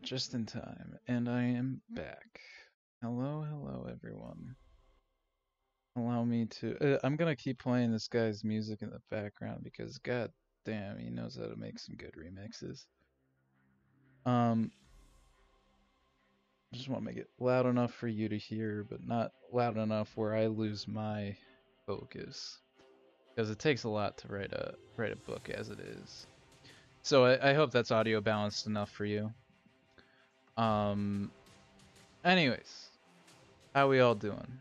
Just in time, and I am back. Hello, everyone. Allow me to. I'm gonna keep playing this guy's music in the background because, god damn, he knows how to make some good remixes. Um, just want to make it loud enough for you to hear, but not loud enough where I lose my focus, because it takes a lot to write a book as it is. So I hope that's audio balanced enough for you. Um, anyways, how we all doing?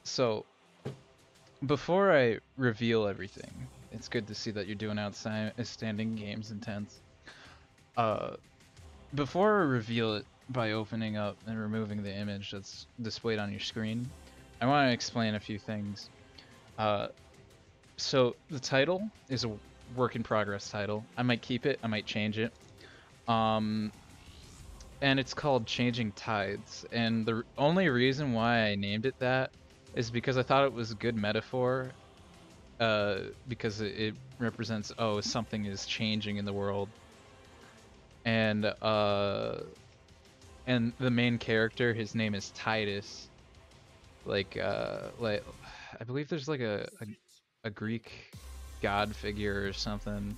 So, before I reveal everything, it's good to see that you're doing outstanding games intense. Uh, Before I reveal it by opening up and removing the image that's displayed on your screen, I want to explain a few things. So the title is a work in progress title. I might keep it, I might change it. And it's called Changing Tides. And the only reason why I named it that is because I thought it was a good metaphor. Because it represents, oh, something is changing in the world. And the main character, his name is Titus. Like I believe there's like a Greek god figure or something.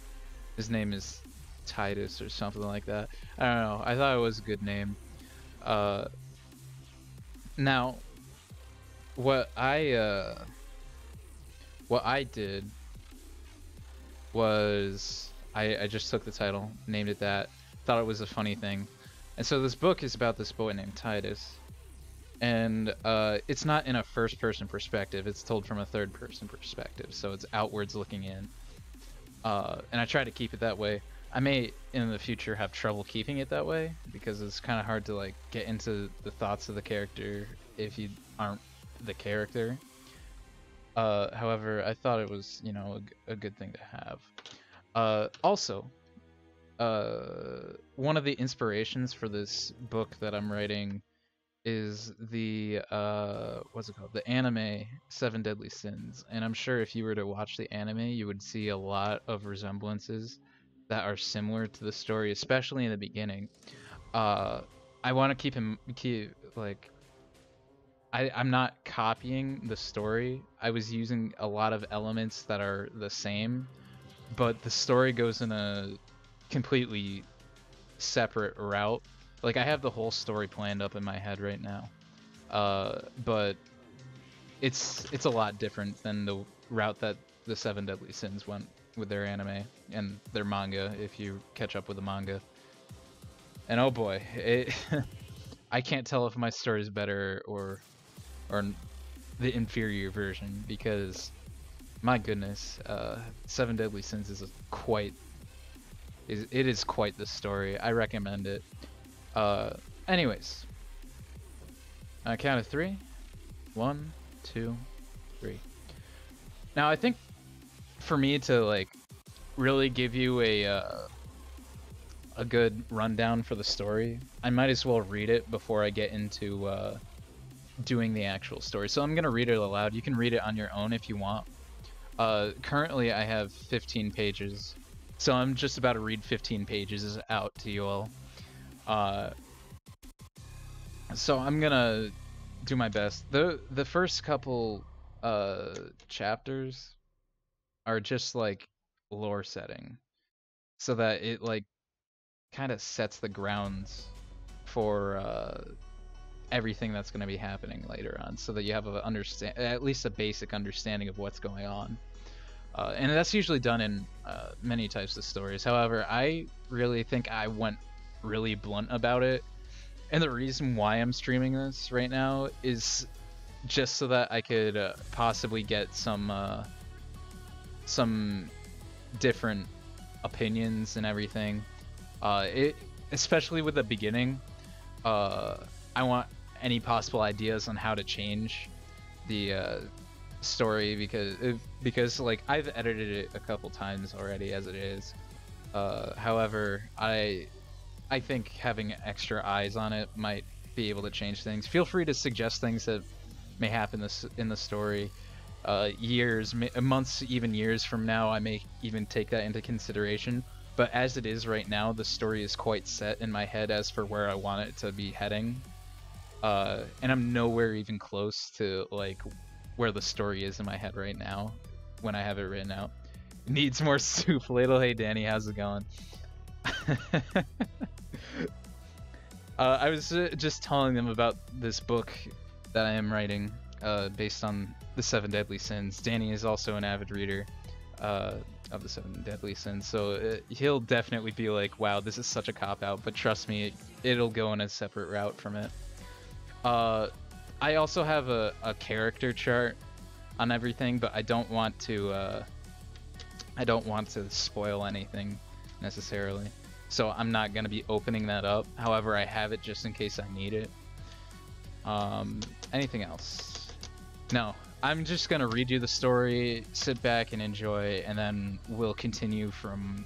His name is Titus or something like that. I don't know. I thought it was a good name. Now, what I did was I just took the title, named it that, thought it was a funny thing, and so this book is about this boy named Titus, and it's not in a first-person perspective. It's told from a third-person perspective, so it's outwards looking in. And I try to keep it that way. I may in the future have trouble keeping it that way because it's kind of hard to like get into the thoughts of the character if you aren't the character. However, I thought it was, you know, a good thing to have. Also, one of the inspirations for this book that I'm writing is the what's it called? The anime Seven Deadly Sins. And I'm sure if you were to watch the anime, you would see a lot of resemblances that are similar to the story, especially in the beginning. I want to keep like I'm not copying the story. I was using a lot of elements that are the same, but the story goes in a completely separate route. Like, I have the whole story planned up in my head right now, but it's a lot different than the route that the Seven Deadly Sins went with their anime and their manga, if you catch up with the manga. And oh boy, I can't tell if my story is better or the inferior version, because my goodness, Seven Deadly Sins is it is quite the story. I recommend it. Anyways, on a count of 3, 1, 2, 3. Now I think for me to like really give you a good rundown for the story, I might as well read it before I get into doing the actual story. So I'm gonna read it aloud. You can read it on your own if you want. Currently I have 15 pages, so I'm just about to read 15 pages out to you all. So I'm gonna do my best. The first couple chapters are just like lore setting, so that it like kind of sets the grounds for everything that's going to be happening later on, so that you have at least a basic understanding of what's going on. And that's usually done in many types of stories. However, I really think I went really blunt about it, and the reason why I'm streaming this right now is just so that I could possibly get some different opinions and everything. Especially with the beginning, I want any possible ideas on how to change the story, because like I've edited it a couple times already as it is. However, I think having extra eyes on it might be able to change things. Feel free to suggest things that may happen in the story, years, months, even years from now, I may even take that into consideration. But as it is right now, the story is quite set in my head as for where I want it to be heading. And I'm nowhere even close to like where the story is in my head right now when I have it written out. Needs more soup. Ladle, hey Danny, how's it going? I was just telling them about this book that I am writing based on the Seven Deadly Sins. Danny is also an avid reader of the Seven Deadly Sins, so he'll definitely be like, wow, this is such a cop-out, but trust me, it'll go in a separate route from it. I also have a character chart on everything, but I don't want to spoil anything necessarily. So I'm not going to be opening that up. However, I have it just in case I need it. Anything else? No. I'm just going to read you the story, sit back and enjoy, and then we'll continue from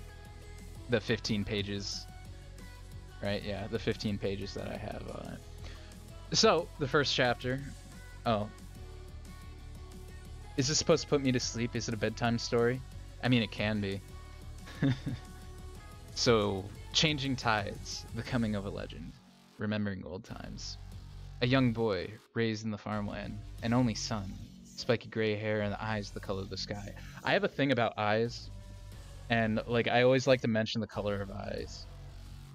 the 15 pages. Right? Yeah, the 15 pages that I have on it. So, the first chapter. Oh. Is this supposed to put me to sleep? Is it a bedtime story? I mean, it can be. So, changing tides, the coming of a legend, remembering old times. A young boy raised in the farmland, an only son, spiky gray hair and the eyes the color of the sky. I have a thing about eyes, and like I always like to mention the color of eyes.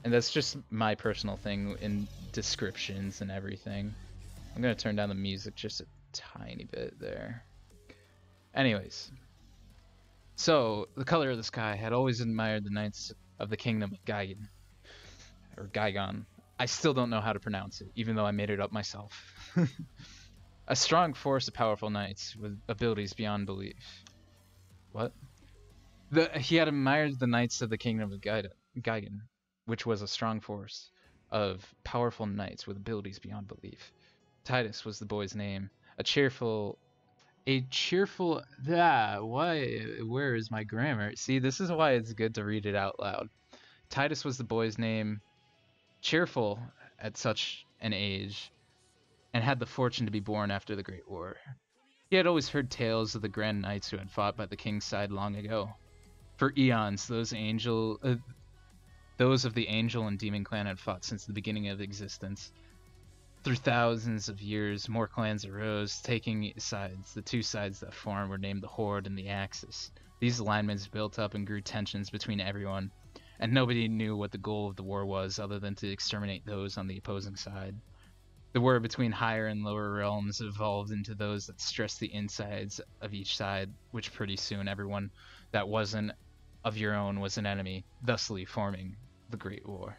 And that's just my personal thing in descriptions and everything. I'm gonna turn down the music just a tiny bit there. Anyways. So, the color of the sky had always admired the knights of the kingdom of Gaigan. Or Gaigon. I still don't know how to pronounce it, even though I made it up myself. A strong force of powerful knights with abilities beyond belief. What? He had admired the knights of the kingdom of Gaigan, which was a strong force of powerful knights with abilities beyond belief. Titus was the boy's name. Where is my grammar? See, this is why it's good to read it out loud. Titus was the boy's name, cheerful at such an age, and had the fortune to be born after the Great War. He had always heard tales of the grand knights who had fought by the king's side long ago. For eons, those of the angel and demon clan had fought since the beginning of existence. Through thousands of years, more clans arose, taking sides. The two sides that formed were named the Horde and the Axis. These alignments built up and grew tensions between everyone, and nobody knew what the goal of the war was other than to exterminate those on the opposing side. The war between higher and lower realms evolved into those that stressed the insides of each side, which pretty soon everyone that wasn't of your own was an enemy, thusly forming the Great War.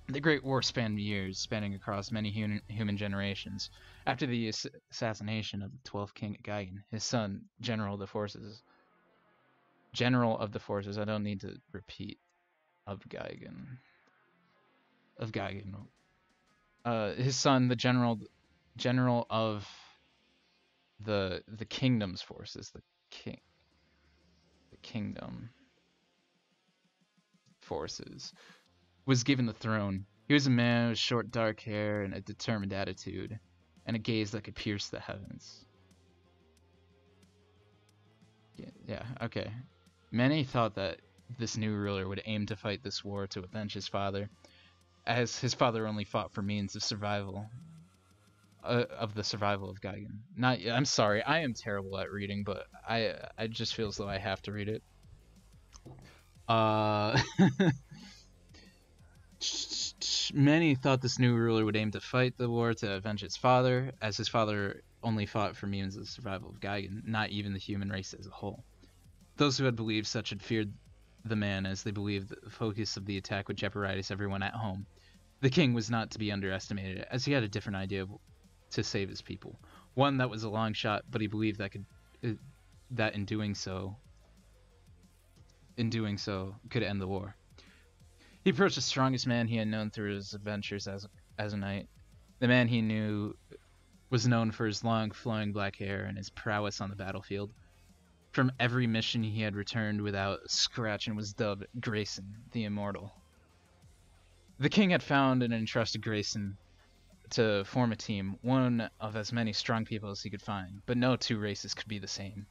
The Great War spanned years, spanning across many human generations. After the assassination of the 12th king of Gaigan, his son, General of the Forces, I don't need to repeat, of Gaigan. His son, the general of the kingdom's forces, the kingdom forces, was given the throne. He was a man with short dark hair and a determined attitude, and a gaze that could pierce the heavens. Yeah, okay. Many thought that this new ruler would aim to fight this war to avenge his father, as his father only fought for means of survival, of the survival of Gaigan. I'm sorry, I am terrible at reading, but I just feel as though I have to read it. Many thought this new ruler would aim to fight the war to avenge his father, as his father only fought for means of the survival of Gaigan, not even the human race as a whole. Those who had believed such had feared the man, as they believed that the focus of the attack would jeopardize everyone at home. The king was not to be underestimated, as he had a different idea to save his people. One that was a long shot, but he believed that in doing so could end the war. He approached the strongest man he had known through his adventures as a knight. The man he knew was known for his long, flowing black hair and his prowess on the battlefield. From every mission he had returned without a scratch and was dubbed Grayson, the Immortal. The king had found and entrusted Grayson to form a team, one of as many strong people as he could find, but no two races could be the same.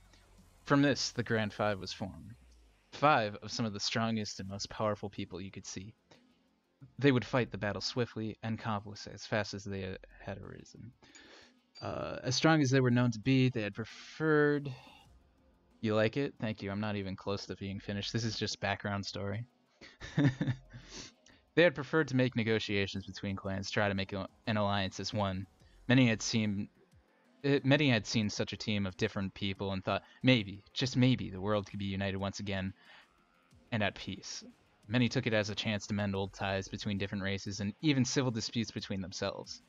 From this, the Grand Five was formed. 5 of some of the strongest and most powerful people you could see. They would fight the battle swiftly and accomplish as fast as they had arisen. As strong as they were known to be, they had preferred. You like it? Thank you. I'm not even close to being finished. This is just background story. They had preferred to make negotiations between clans, try to make an alliance as one. Many had seen such a team of different people and thought maybe, just maybe, the world could be united once again and at peace. Many took it as a chance to mend old ties between different races and even civil disputes between themselves.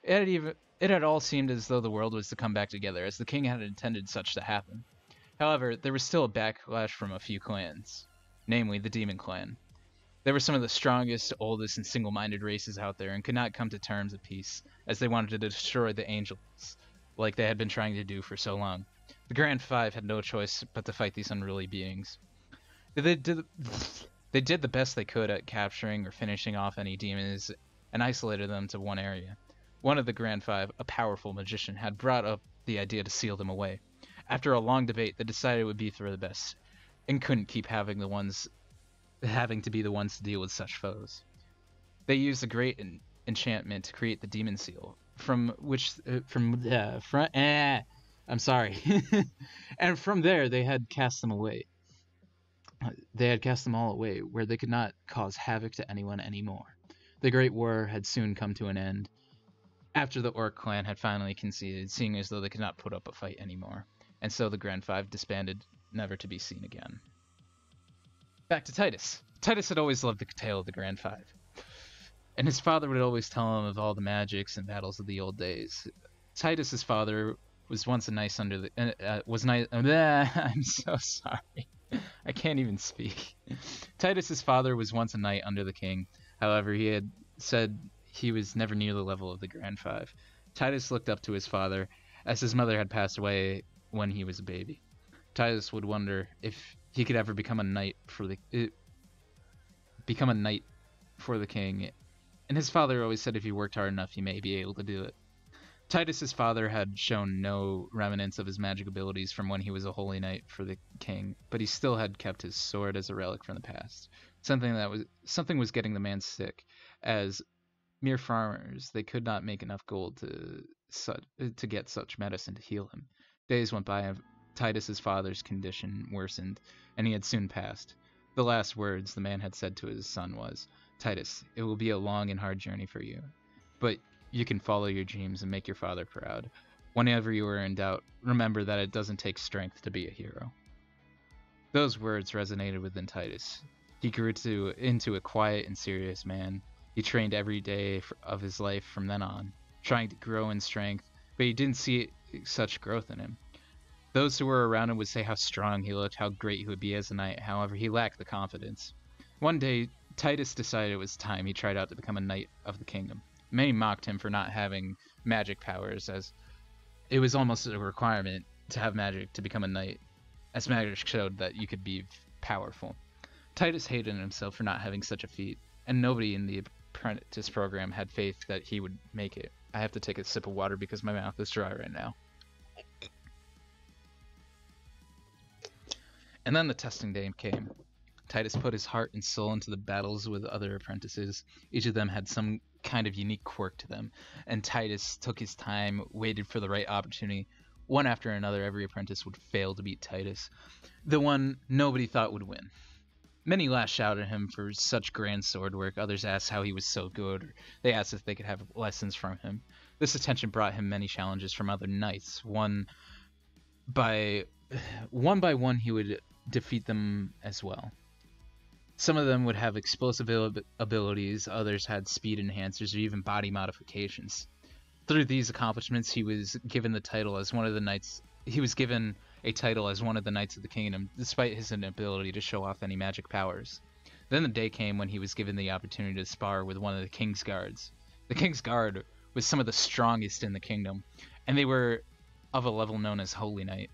It had all seemed as though the world was to come back together, as the king had intended such to happen. However, there was still a backlash from a few clans, namely the Demon Clan. They were some of the strongest, oldest, and single-minded races out there and could not come to terms of peace, as they wanted to destroy the angels, like they had been trying to do for so long. The Grand Five had no choice but to fight these unruly beings. They did the best they could at capturing or finishing off any demons and isolated them to one area. One of the Grand Five, a powerful magician, had brought up the idea to seal them away. After a long debate, they decided it would be for the best, and couldn't keep having to be the ones to deal with such foes. They used a great enchantment to create the demon seal, I'm sorry. And from there they had cast them away. They had cast them all away, where they could not cause havoc to anyone anymore. The Great War had soon come to an end, after the Orc clan had finally conceded, seeing as though they could not put up a fight anymore, and so the Grand Five disbanded, never to be seen again. Back to Titus. Titus had always loved the tale of the Grand Five, and his father would always tell him of all the magics and battles of the old days. Titus's father was once a knight under the I'm so sorry. I can't even speak. Titus's father was once a knight under the king. However, he had said he was never near the level of the Grand Five. Titus looked up to his father, as his mother had passed away when he was a baby. Titus would wonder if he could ever become a knight for the king, and his father always said if he worked hard enough, he may be able to do it. Titus's father had shown no remnants of his magic abilities from when he was a holy knight for the king, but he still had kept his sword as a relic from the past. Something was getting the man sick, as mere farmers, they could not make enough gold to get such medicine to heal him. Days went by, and Titus's father's condition worsened, and he had soon passed. The last words the man had said to his son was, "Titus, it will be a long and hard journey for you, but you can follow your dreams and make your father proud. Whenever you are in doubt, remember that it doesn't take strength to be a hero." Those words resonated within Titus. He grew into a quiet and serious man. He trained every day of his life from then on, trying to grow in strength, but he didn't see such growth in him. Those who were around him would say how strong he looked, how great he would be as a knight. However, he lacked the confidence. One day, Titus decided it was time he tried out to become a knight of the kingdom. Many mocked him for not having magic powers, as it was almost a requirement to have magic to become a knight, as magic showed that you could be powerful. Titus hated himself for not having such a feat, and nobody in the apprentice program had faith that he would make it. I have to take a sip of water because my mouth is dry right now. And then the testing day came. Titus put his heart and soul into the battles with other apprentices. Each of them had some kind of unique quirk to them, and Titus took his time, waited for the right opportunity. One after another, every apprentice would fail to beat Titus, the one nobody thought would win. Many lashed out at him for such grand sword work. Others asked how he was so good, or they asked if they could have lessons from him. This attention brought him many challenges from other knights. One by one, he would defeat them as well. Some of them would have explosive abilities, others had speed enhancers or even body modifications. Through these accomplishments, he was given the title as one of the knights. He was given a title as one of the knights of the kingdom, despite his inability to show off any magic powers. Then the day came when he was given the opportunity to spar with one of the king's guards. The king's guard was some of the strongest in the kingdom, and they were of a level known as Holy Knight,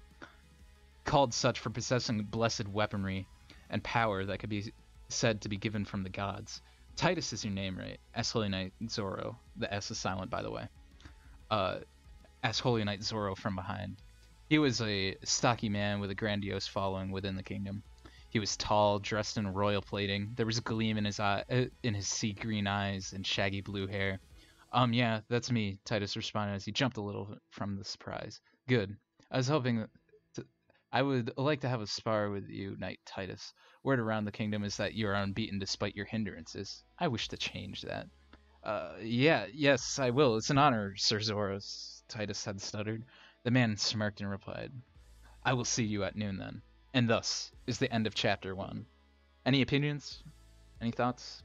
called such for possessing blessed weaponry and power that could be said to be given from the gods. Titus is your name, right? As Holy Knight Zoro. The S is silent, by the way. Uh, as Holy Knight Zoro from behind. He was a stocky man with a grandiose following within the kingdom. He was tall, dressed in royal plating. There was a gleam in his sea green eyes and shaggy blue hair. Yeah, that's me, Titus responded as he jumped a little from the surprise. Good. I was hoping to, I would like to have a spar with you, Knight Titus. Word around the kingdom is that you are unbeaten despite your hindrances. I wish to change that. Yes, I will. It's an honor, Sir Zoros, Titus had stuttered. The man smirked and replied, I will see you at noon then. And thus is the end of chapter 1. Any opinions? Any thoughts?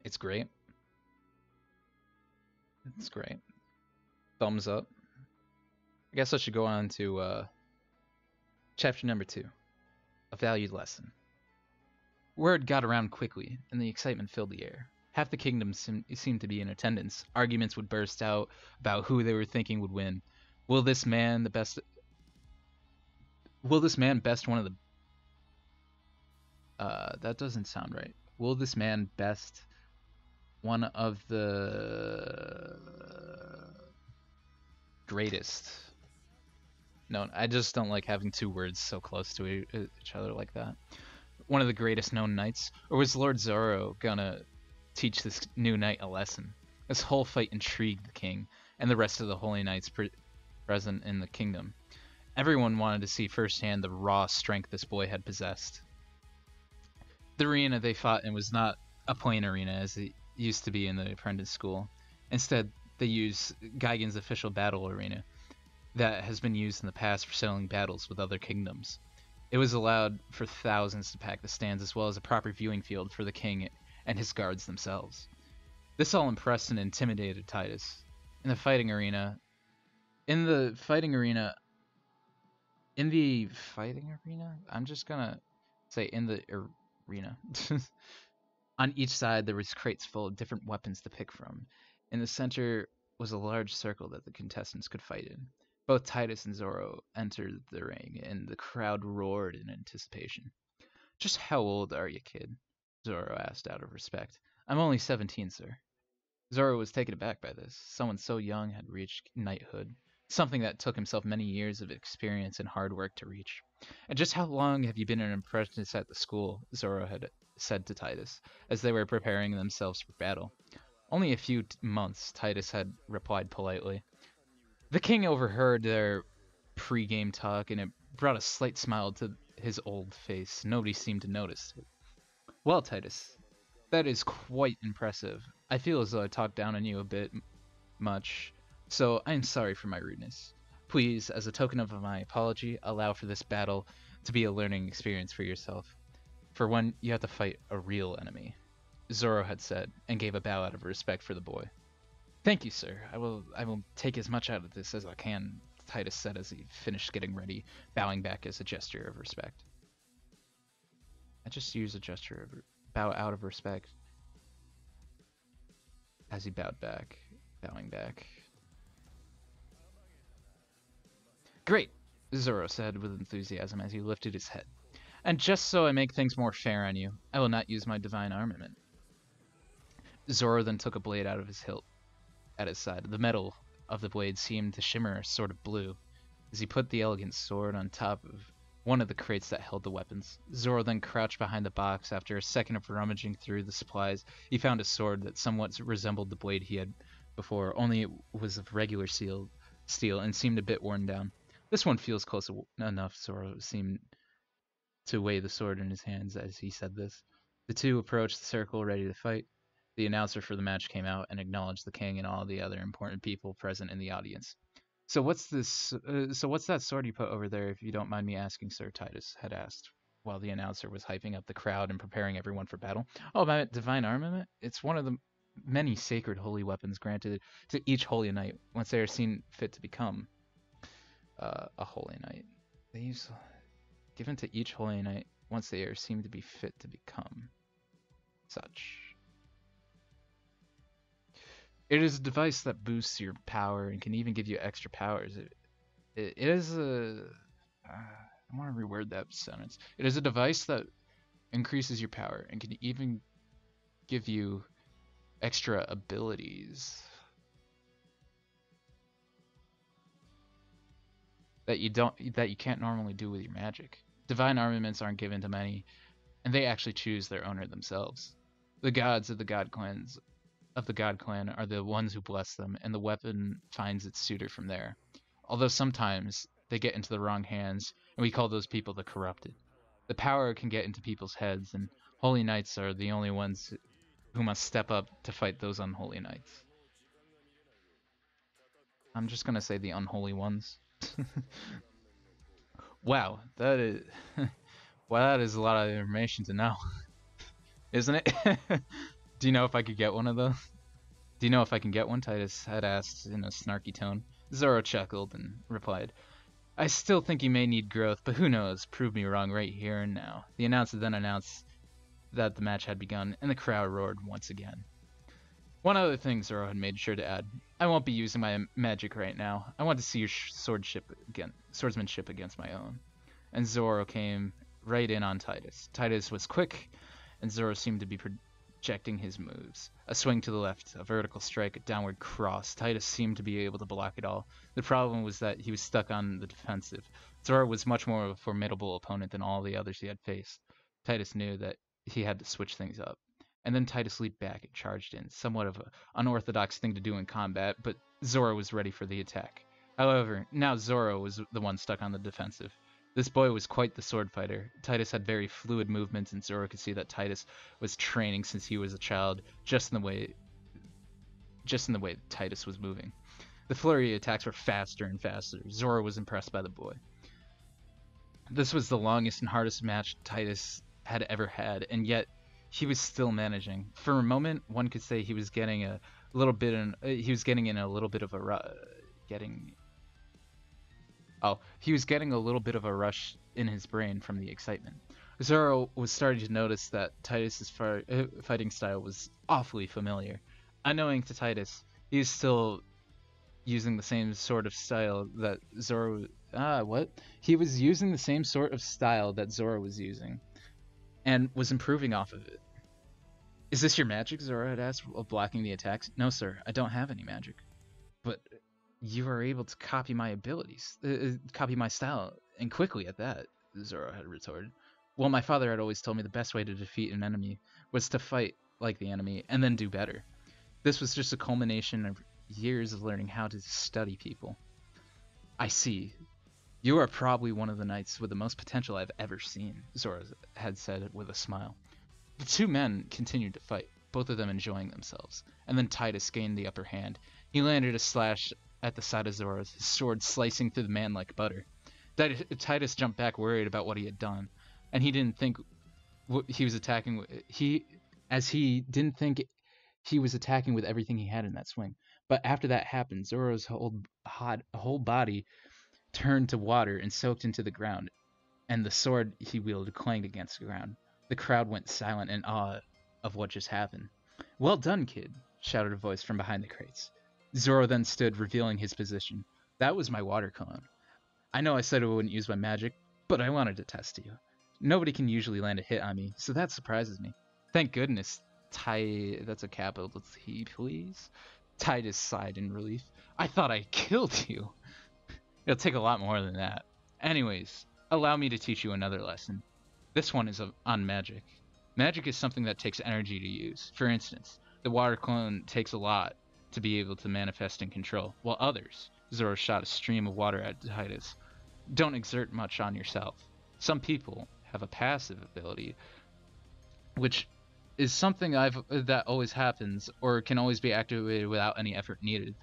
It's great. It's great. Thumbs up. I guess I should go on to chapter number 2. A valued lesson. Word got around quickly, and the excitement filled the air. Half the kingdom seemed to be in attendance. Arguments would burst out about who they were thinking would win. Will this man best one of the that doesn't sound right. Will this man best one of the greatest? No, I just don't like having two words so close to each other like that. One of the greatest known knights, or was Lord Zoro gonna teach this new knight a lesson? This whole fight intrigued the king and the rest of the holy knights present in the kingdom. Everyone wanted to see firsthand the raw strength this boy had possessed. The arena they fought in was not a plain arena as it used to be in the apprentice school. Instead, they used Gaigen's official battle arena that has been used in the past for settling battles with other kingdoms. It was allowed for thousands to pack the stands as well as a proper viewing field for the king and his guards themselves. This all impressed and intimidated Titus. In the fighting arena, I'm just gonna say in the arena. On each side, there was crates full of different weapons to pick from. In the center was a large circle that the contestants could fight in. Both Titus and Zoro entered the ring, and the crowd roared in anticipation. Just how old are you, kid? Zoro asked out of respect. I'm only 17, sir. Zoro was taken aback by this. Someone so young had reached knighthood, something that took himself many years of experience and hard work to reach. And just how long have you been an apprentice at the school? Zoro had said to Titus, as they were preparing themselves for battle. Only a few months, Titus had replied politely. The king overheard their pre-game talk, and it brought a slight smile to his old face. Nobody seemed to notice it. Well, Titus, that is quite impressive. I feel as though I talked down on you a bit much, so I am sorry for my rudeness. Please, as a token of my apology, allow for this battle to be a learning experience for yourself. For one, you have to fight a real enemy, Zoro had said, and gave a bow out of respect for the boy. Thank you, sir. I will take as much out of this as I can, Titus said as he finished getting ready, bowing back as a gesture of respect. I just used a gesture of bow out of respect as he bowed back, bowing back. Great, Zoro said with enthusiasm as he lifted his head. And just so I make things more fair on you, I will not use my divine armament. Zoro then took a blade out of his hilt at his side. The metal of the blade seemed to shimmer a sort of blue as he put the elegant sword on top of one of the crates that held the weapons. Zoro then crouched behind the box. After a second of rummaging through the supplies, he found a sword that somewhat resembled the blade he had before, only it was of regular steel and seemed a bit worn down. This one feels close enough, Zoro seemed to weigh the sword in his hands as he said this. The two approached the circle, ready to fight. The announcer for the match came out and acknowledged the king and all the other important people present in the audience. So what's this? So what's that sword you put over there, if you don't mind me asking, Sir? Titus had asked, while the announcer was hyping up the crowd and preparing everyone for battle. Oh, my divine armament? It's one of the many sacred holy weapons granted to each holy knight once they are seen fit to become a holy knight. These given to each holy knight once they are seen to be fit to become such. It is a device that boosts your power and can even give you extra powers. It is a I want to reword that sentence. It is a device that increases your power and can even give you extra abilities that you can't normally do with your magic. Divine armaments aren't given to many, and they actually choose their owner themselves. The gods of the god clan are the ones who bless them, and the weapon finds its suitor from there. Although sometimes they get into the wrong hands, and we call those people the corrupted. The power can get into people's heads, and holy knights are the only ones who must step up to fight those unholy knights. I'm just gonna say the unholy ones. Wow, that is wow, that is a lot of information to know, isn't it? Do you know if I could get one of those? Do you know if I can get one? Titus had asked in a snarky tone. Zoro chuckled and replied, I still think you may need growth, but who knows? Prove me wrong right here and now. The announcer then announced that the match had begun, and the crowd roared once again. One other thing Zoro had made sure to add. I won't be using my magic right now. I want to see your swordsmanship against my own. And Zoro came right in on Titus. Titus was quick, and Zoro seemed to be projecting his moves. A swing to the left, a vertical strike, a downward cross. Titus seemed to be able to block it all. The problem was that he was stuck on the defensive. Zoro was much more of a formidable opponent than all the others he had faced. Titus knew that he had to switch things up. And then Titus leaped back and charged in, somewhat of an unorthodox thing to do in combat, but Zoro was ready for the attack. However, now Zoro was the one stuck on the defensive. This boy was quite the sword fighter. Titus had very fluid movements, and Zoro could see that Titus was training since he was a child, just in the way Titus was moving. The flurry attacks were faster and faster. Zoro was impressed by the boy. This was the longest and hardest match Titus had ever had, and yet he was still managing. For a moment, one could say he was getting a little bit in. He was getting a little bit of a rush in his brain from the excitement. Zoro was starting to notice that Titus's fighting style was awfully familiar. Unknowing to Titus, he was still using the same sort of style that Zoro. He was using the same sort of style that Zoro was using, and was improving off of it. Is this your magic? Zoro had asked while blocking the attacks. No, sir, I don't have any magic. But you are able to copy my abilities, copy my style, and quickly at that, Zoro had retorted. Well, my father had always told me the best way to defeat an enemy was to fight like the enemy and then do better. This was just a culmination of years of learning how to study people. I see. You are probably one of the knights with the most potential I've ever seen, Zoro had said with a smile. The two men continued to fight, both of them enjoying themselves, and then Titus gained the upper hand. He landed a slash at the side of Zoro, his sword slicing through the man like butter. Titus jumped back worried about what he had done, and he didn't think he was attacking. He didn't think he was attacking with everything he had in that swing. But after that happened, Zoro's whole body turned to water and soaked into the ground, and the sword he wielded clanged against the ground. The crowd went silent in awe of what just happened. Well done, kid, shouted a voice from behind the crates. Zoro then stood, revealing his position. That was my water cone. I know I said I wouldn't use my magic, but I wanted to test you. Nobody can usually land a hit on me, so that surprises me. Thank goodness, that's a capital T, please. Titus sighed in relief. I thought I killed you. It'll take a lot more than that. Anyways, allow me to teach you another lesson. This one is on magic. Magic is something that takes energy to use. For instance, the water clone takes a lot to be able to manifest and control, while others, Zoro shot a stream of water at Titus, don't exert much on yourself. Some people have a passive ability, which is something that always happens or can always be activated without any effort needed.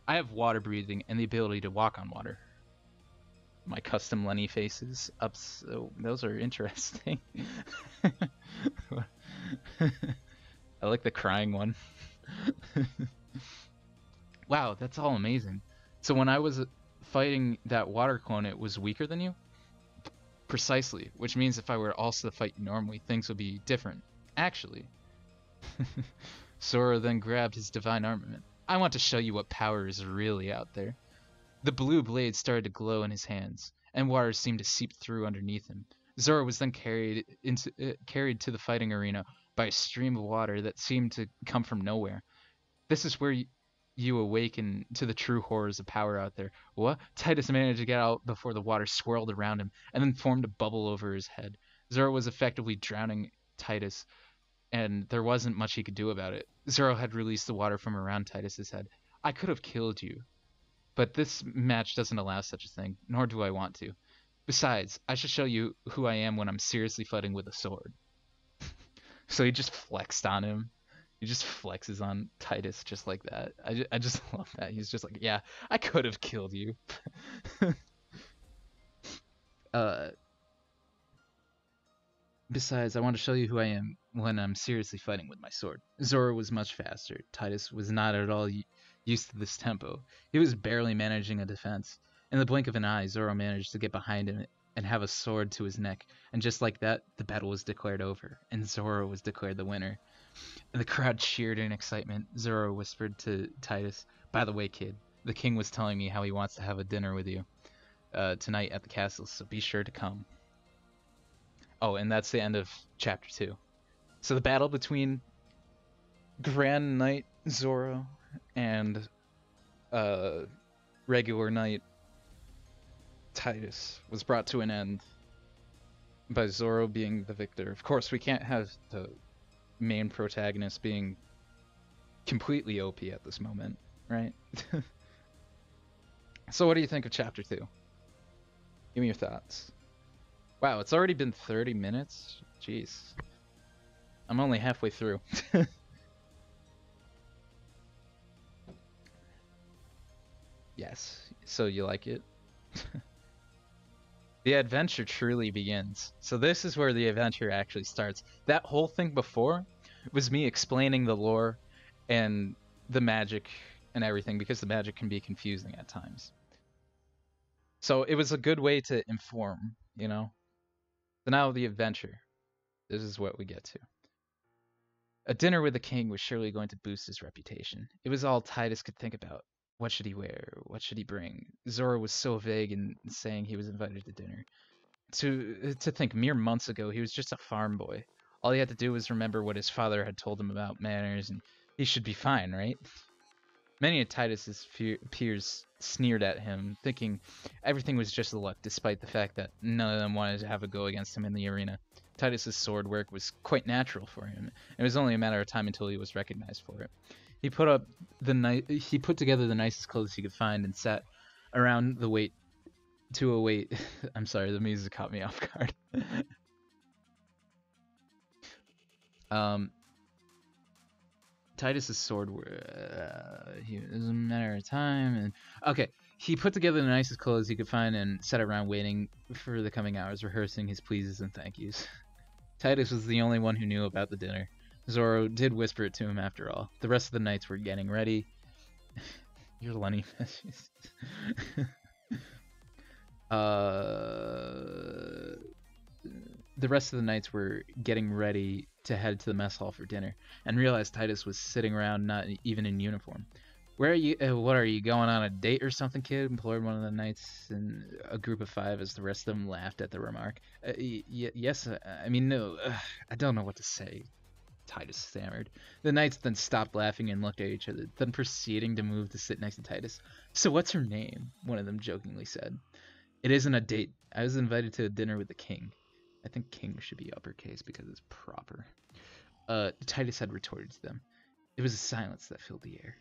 I have water breathing and the ability to walk on water. My custom Lenny faces up, so those are interesting. I like the crying one. Wow, that's all amazing. So when I was fighting that water clone, it was weaker than you? Precisely, which means if I were also to fight you normally, things would be different. Actually. Zoro then grabbed his divine armament. I want to show you what power is really out there. The blue blade started to glow in his hands, and water seemed to seep through underneath him. Zoro was then carried to the fighting arena by a stream of water that seemed to come from nowhere. This is where you awaken to the true horrors of power out there. What? Titus managed to get out before the water swirled around him and then formed a bubble over his head. Zoro was effectively drowning Titus, and there wasn't much he could do about it. Zoro had released the water from around Titus's head. I could have killed you, but this match doesn't allow such a thing, nor do I want to. Besides, I should show you who I am when I'm seriously fighting with a sword. So he just flexed on him. He just flexes on Titus just like that. I just love that. He's just like, yeah, I could have killed you. Besides, I want to show you who I am when I'm seriously fighting with my sword. Zoro was much faster. Titus was not at all used to this tempo. He was barely managing a defense. In the blink of an eye, Zoro managed to get behind him and have a sword to his neck. And just like that, the battle was declared over, and Zoro was declared the winner. And the crowd cheered in excitement. Zoro whispered to Titus, "By the way, kid, the king was telling me how he wants to have a dinner with you tonight at the castle, so be sure to come." Oh, and that's the end of chapter 2. So the battle between Grand Knight Zoro and regular Knight Titus was brought to an end by Zoro being the victor. Of course, we can't have the main protagonist being completely OP at this moment, right? So what do you think of chapter 2? Give me your thoughts. Wow, it's already been 30 minutes? Jeez. I'm only halfway through. Yes, so you like it? The adventure truly begins. So this is where the adventure actually starts. That whole thing before was me explaining the lore and the magic and everything, because the magic can be confusing at times. So it was a good way to inform, you know? So now the adventure. This is what we get to. A dinner with the king was surely going to boost his reputation. It was all Titus could think about. What should he wear? What should he bring? Zoro was so vague in saying he was invited to dinner. To think, mere months ago, he was just a farm boy. All he had to do was remember what his father had told him about manners, and he should be fine, right? Many of Titus's peers sneered at him, thinking everything was just luck, despite the fact that none of them wanted to have a go against him in the arena. Titus's sword work was quite natural for him. It was only a matter of time until he was recognized for it. He put together the nicest clothes he could find and sat around to await. I'm sorry, the music caught me off guard. Titus's sword it was a matter of time, and okay, he put together the nicest clothes he could find and sat around waiting for the coming hours, rehearsing his pleases and thank yous. Titus was the only one who knew about the dinner. Zoro did whisper it to him after all. The rest of the knights were getting ready. You're Lenny. The rest of the knights were getting ready to head to the mess hall for dinner, and realized Titus was sitting around not even in uniform. "Where are you? What are you, going on a date or something, kid?" implored one of the knights in a group of 5 as the rest of them laughed at the remark. Yes, I mean, no, I don't know what to say," Titus stammered. The knights then stopped laughing and looked at each other, then proceeding to move to sit next to Titus. "So what's her name?" one of them jokingly said. "It isn't a date. I was invited to a dinner with the king." I think king should be uppercase because it's proper. Titus had retorted to them. It was a silence that filled the air.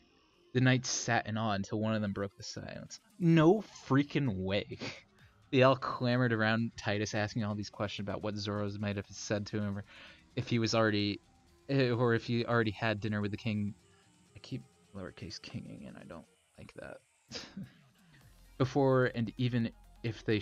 The knights sat in awe until one of them broke the silence. "No freaking way." They all clamored around Titus, asking all these questions about what Zoro's might have said to him, or if he already had dinner with the king. I keep lowercase kinging, and I don't like that. Before and even if they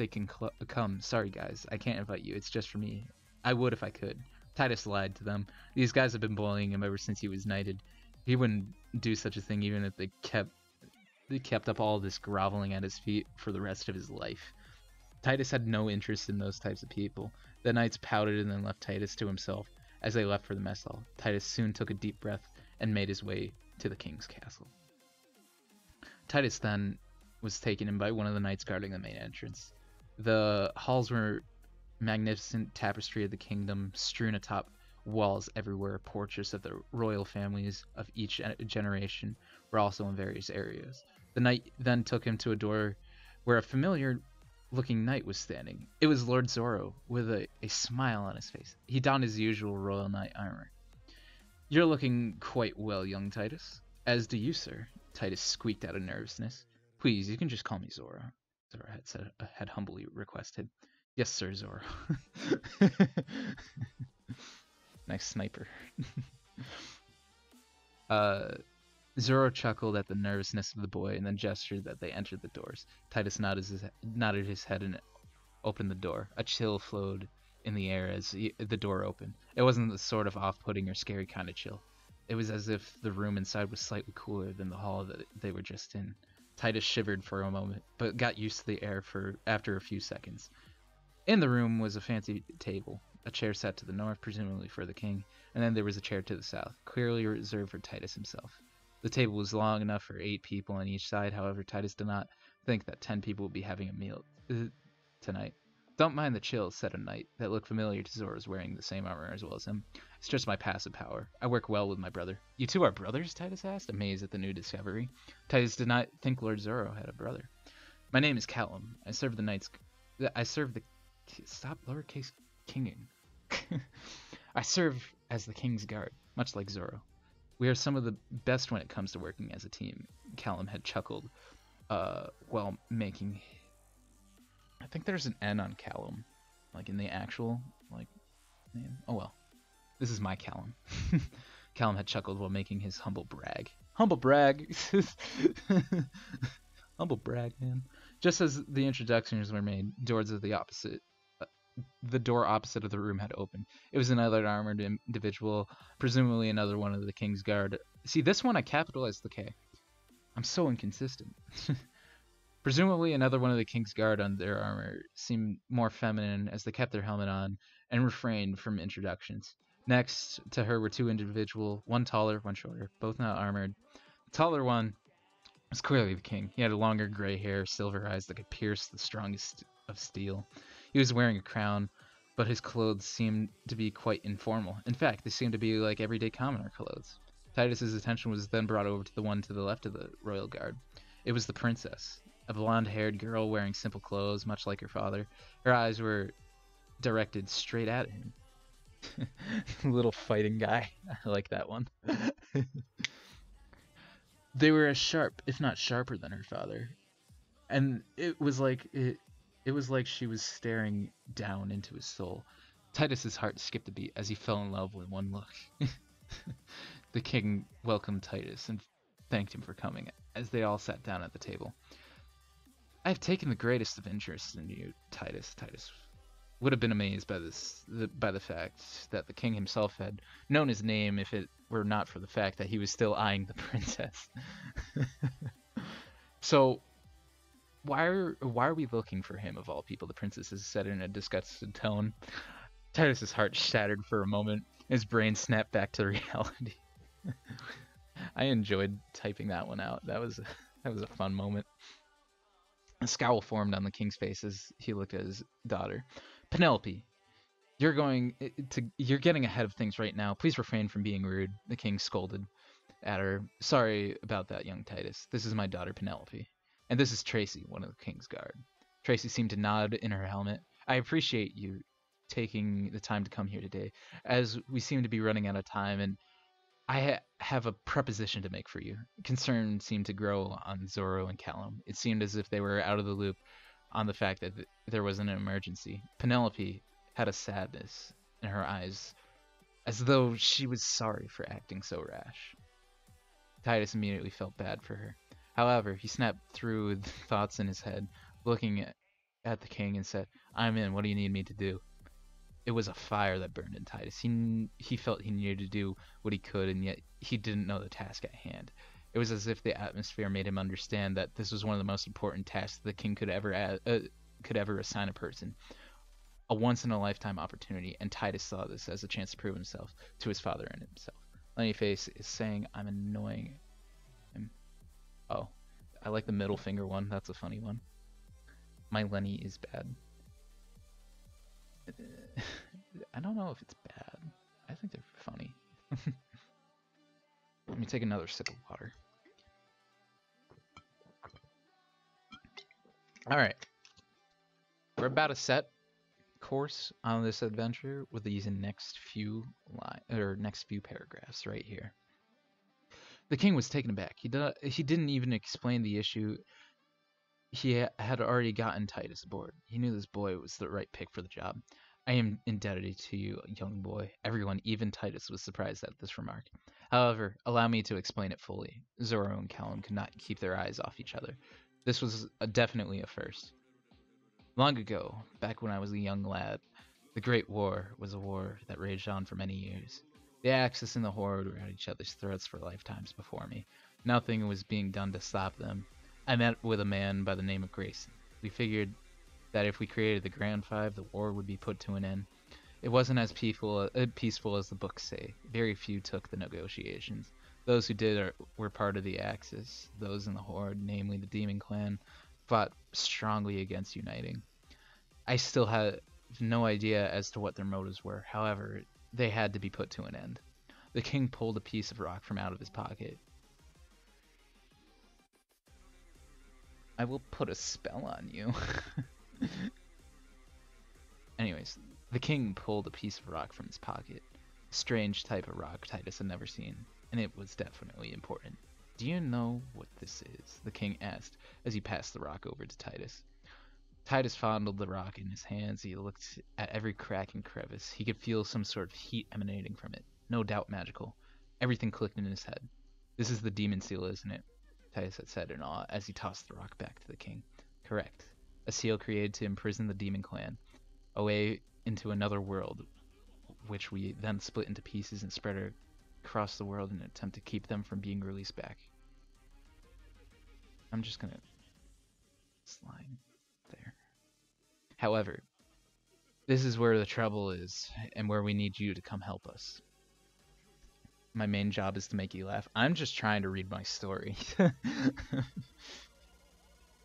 can come. Sorry guys, I can't invite you. It's just for me. I would if I could. Titus lied to them. These guys have been bullying him ever since he was knighted. He wouldn't do such a thing even if they kept up all this groveling at his feet for the rest of his life. Titus had no interest in those types of people. The knights pouted and then left Titus to himself. As they left for the mess hall, Titus soon took a deep breath and made his way to the king's castle. Titus then was taken in by one of the knights guarding the main entrance. The halls were magnificent tapestry of the kingdom, strewn atop walls everywhere. Portraits of the royal families of each generation were also in various areas. The knight then took him to a door where a familiar looking knight was standing. It was Lord Zoro, with a smile on his face. He donned his usual royal knight armor. "You're looking quite well, young Titus." "As do you, sir," Titus squeaked out of nervousness. "Please, you can just call me Zoro," Zoro had humbly requested. "Yes, sir, Zoro." Nice sniper. Zoro chuckled at the nervousness of the boy and then gestured that they entered the doors. Titus nodded his head and opened the door. A chill flowed in the air as the door opened. It wasn't the sort of off-putting or scary kind of chill. It was as if the room inside was slightly cooler than the hall that they were just in. Titus shivered for a moment, but got used to the air after a few seconds. In the room was a fancy table. A chair sat to the north, presumably for the king, and then there was a chair to the south, clearly reserved for Titus himself. The table was long enough for 8 people on each side. However, Titus did not think that 10 people would be having a meal tonight. "Don't mind the chill," said a knight that looked familiar to Zoro's, wearing the same armor as well as him. "It's just my passive power. I work well with my brother." "You two are brothers?" Titus asked, amazed at the new discovery. Titus did not think Lord Zoro had a brother. "My name is Callum. I serve the stop lowercase kinging. I serve as the king's guard, much like Zoro. We are some of the best when it comes to working as a team." Callum had chuckled while making... I think there's an N on Callum, like in the actual name. Oh well. This is my Callum. Callum had chuckled while making his humble brag. Humble brag! Humble brag, man. Just as the introductions were made, the door opposite of the room had opened. It was another armored individual, presumably another one of the king's guard. See, this one I capitalized the K. I'm so inconsistent. Presumably another one of the king's guard on their armor seemed more feminine as they kept their helmet on and refrained from introductions. Next to her were 2 individuals, one taller, one shorter, both not armored. The taller one was clearly the king. He had longer gray hair, silver eyes that could pierce the strongest of steel. He was wearing a crown, but his clothes seemed to be quite informal. In fact, they seemed to be like everyday commoner clothes. Titus's attention was then brought over to the one to the left of the royal guard. It was the princess, a blonde-haired girl wearing simple clothes, much like her father. Her eyes were directed straight at him. Little fighting guy. I like that one. They were as sharp, if not sharper, than her father, and it was like she was staring down into his soul. Titus's heart skipped a beat as he fell in love with one look. The king welcomed Titus and thanked him for coming as they all sat down at the table. "I have taken the greatest of interest in you, Titus." Titus would have been amazed by the fact that the king himself had known his name if it were not for the fact that he was still eyeing the princess. So, why are we looking for him of all people? The princess has said in a disgusted tone. Titus's heart shattered for a moment. His brain snapped back to reality. I enjoyed typing that one out. That was a fun moment. A scowl formed on the king's face as he looked at his daughter. "Penelope, you're getting ahead of things right now. Please refrain from being rude," the king scolded at her. "Sorry about that, young Titus. This is my daughter Penelope. And this is Tracy, one of the king's guard." Tracy seemed to nod in her helmet. "I appreciate you taking the time to come here today, as we seem to be running out of time, and I have a proposition to make for you." Concern seemed to grow on Zoro and Callum. It seemed as if they were out of the loop on the fact that there was an emergency. Penelope had a sadness in her eyes, as though she was sorry for acting so rash. Titus immediately felt bad for her. However, he snapped through the thoughts in his head, looking at the king and said, "I'm in. What do you need me to do?" It was a fire that burned in Titus. He felt he needed to do what he could, and yet he didn't know the task at hand. It was as if the atmosphere made him understand that this was one of the most important tasks the king could ever assign a person. A once-in-a-lifetime opportunity, and Titus saw this as a chance to prove himself to his father and himself. Lenny Face is saying I'm annoying him. Oh. I like the middle finger one. That's a funny one. My Lenny is bad. I don't know if it's bad. I think they're funny. Let me take another sip of water. Alright. We're about to set course on this adventure with these next few paragraphs right here. The king was taken aback. He didn't even explain the issue. He had already gotten Titus aboard. He knew this boy was the right pick for the job. I am indebted to you, young boy. Everyone, even Titus, was surprised at this remark. However, allow me to explain it fully. Zoro and Callum could not keep their eyes off each other. This was definitely a first. Long ago, back when I was a young lad, the Great War was a war that raged on for many years. The Axis and the Horde were at each other's throats for lifetimes before me. Nothing was being done to stop them. I met with a man by the name of Grayson. We figured that if we created the Grand Five, the war would be put to an end. It wasn't as peaceful as the books say. Very few took the negotiations. Those who did were part of the Axis. Those in the Horde, namely the Demon Clan, fought strongly against uniting. I still have no idea as to what their motives were. However, they had to be put to an end. The king pulled a piece of rock from out of his pocket. I will put a spell on you. Anyways, the king pulled a piece of rock from his pocket. A strange type of rock Titus had never seen, and it was definitely important. Do you know what this is? The king asked as he passed the rock over to Titus. Titus fondled the rock in his hands. He looked at every crack and crevice. He could feel some sort of heat emanating from it. No doubt magical. Everything clicked in his head. This is the demon seal, isn't it? Titus had said in awe as he tossed the rock back to the king. Correct. A seal created to imprison the demon clan away into another world, which we then split into pieces and spread across the world in an attempt to keep them from being released back. I'm just gonna slide there. However, this is where the trouble is, and where we need you to come help us. My main job is to make you laugh. I'm just trying to read my story.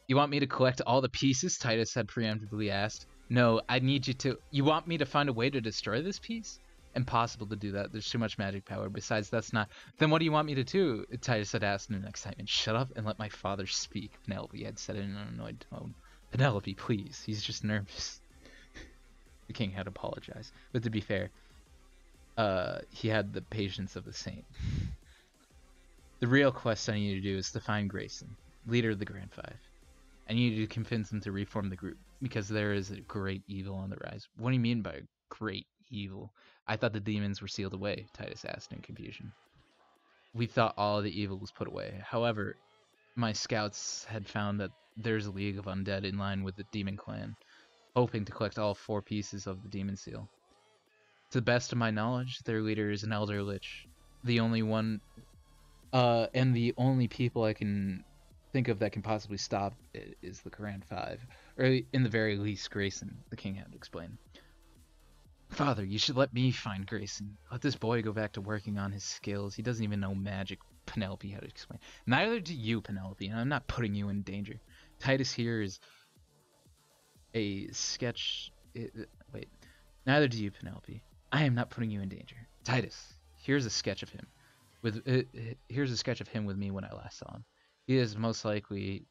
You want me to collect all the pieces? Titus had preemptively asked. No, I need you to... You want me to find a way to destroy this piece? Impossible to do that. There's too much magic power. Besides, that's not... Then what do you want me to do? Titus had asked in excitement. Shut up and let my father speak, Penelope had said in an annoyed tone. Penelope, please. He's just nervous. The king had apologized. But to be fair, he had the patience of a saint. The real quest I need to do is to find Grayson, leader of the Grand Five. I need you to convince him to reform the group, because there is a great evil on the rise. What do you mean by great evil? I thought the demons were sealed away, Titus asked in confusion. We thought all the evil was put away. However, my scouts had found that there's a league of undead in line with the demon clan, hoping to collect all 4 pieces of the demon seal. To the best of my knowledge, their leader is an elder lich. The only one, and the only people I can think of that can possibly stop it is the Grand Five, or in the very least Grayson, the king had to explain. Father, you should let me find Grayson. Let this boy go back to working on his skills. He doesn't even know magic, Penelope had to explain. Neither do you, Penelope, and I'm not putting you in danger. Titus here is a sketch... Wait. Neither do you, Penelope. I am not putting you in danger. Titus, here's a sketch of him. Here's a sketch of him with me when I last saw him. He most likely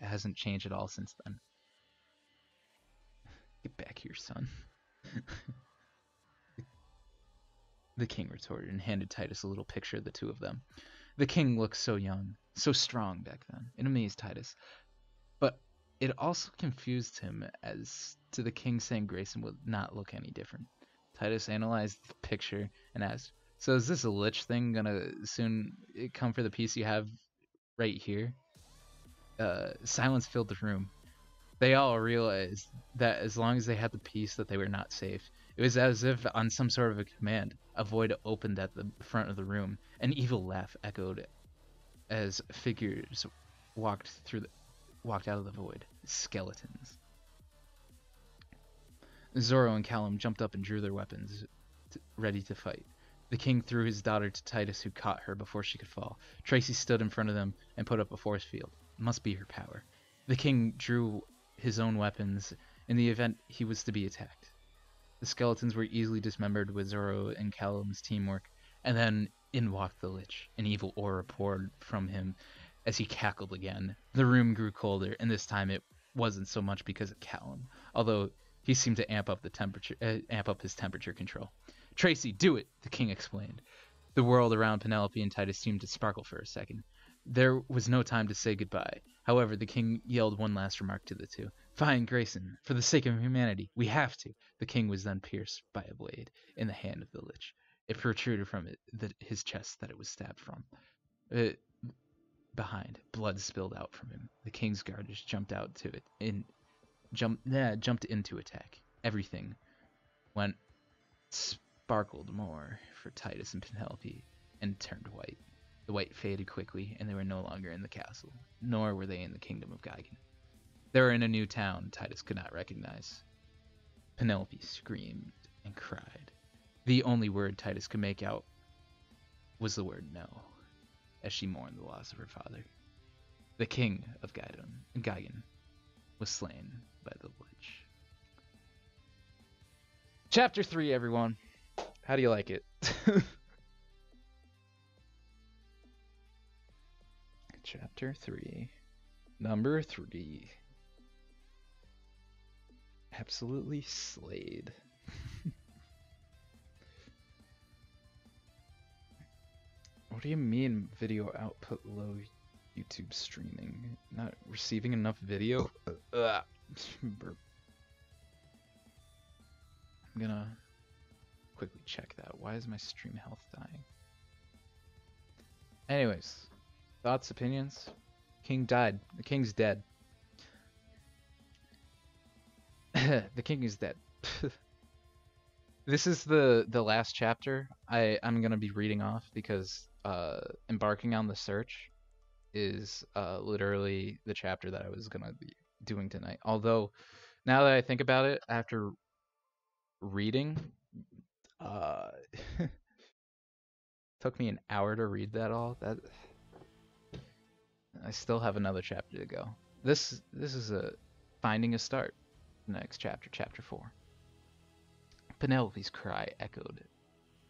hasn't changed at all since then. Get back here, son. The king retorted and handed Titus a little picture of the two of them. The king looked so young, so strong back then. It amazed Titus. But it also confused him as to the king saying Grayson would not look any different. Titus analyzed the picture and asked, so is this a lich thing gonna soon come for the piece you have right here? Silence filled the room. They all realized that as long as they had the piece that they were not safe. It was as if on some sort of a command, a void opened at the front of the room. An evil laugh echoed as figures walked out of the void. Skeletons. Zoro and Callum jumped up and drew their weapons, ready to fight. The king threw his daughter to Titus, who caught her before she could fall. Tracy stood in front of them and put up a force field. It must be her power. The king drew his own weapons in the event he was to be attacked. The skeletons were easily dismembered with Zoro and Callum's teamwork, and then in walked the Lich. An evil aura poured from him as he cackled again. The room grew colder, and this time it wasn't so much because of Callum, although he seemed to amp up his temperature control. Tracy, do it, the king explained. The world around Penelope and Titus seemed to sparkle for a second. There was no time to say goodbye. However, the king yelled one last remark to the two. Fine, Grayson, for the sake of humanity, we have to. The king was then pierced by a blade in the hand of the Lich. It protruded from his chest that it was stabbed from. Behind, blood spilled out from him. The king's guards jumped out to it jumped into attack. Everything went sparkled more for Titus and Penelope and turned white. The white faded quickly, and they were no longer in the castle, nor were they in the kingdom of Gaigan. They were in a new town Titus could not recognize. Penelope screamed and cried. The only word Titus could make out was the word no, as she mourned the loss of her father. The king of Gaigan was slain by the Lich. Chapter 3, everyone. How do you like it? Chapter 3. Number 3. Absolutely slayed. What do you mean video output low YouTube streaming? Not receiving enough video? Burp. I'm gonna quickly check that. Why is my stream health dying? Anyways, thoughts, opinions? King died. The king's dead. The king is dead. This is the last chapter I'm gonna be reading off because embarking on the search is literally the chapter that I was gonna be doing tonight. Although now that I think about it, after reading, took me an hour to read that all. That I still have another chapter to go. This is a finding a start. The next chapter, chapter 4. Penelope's cry echoed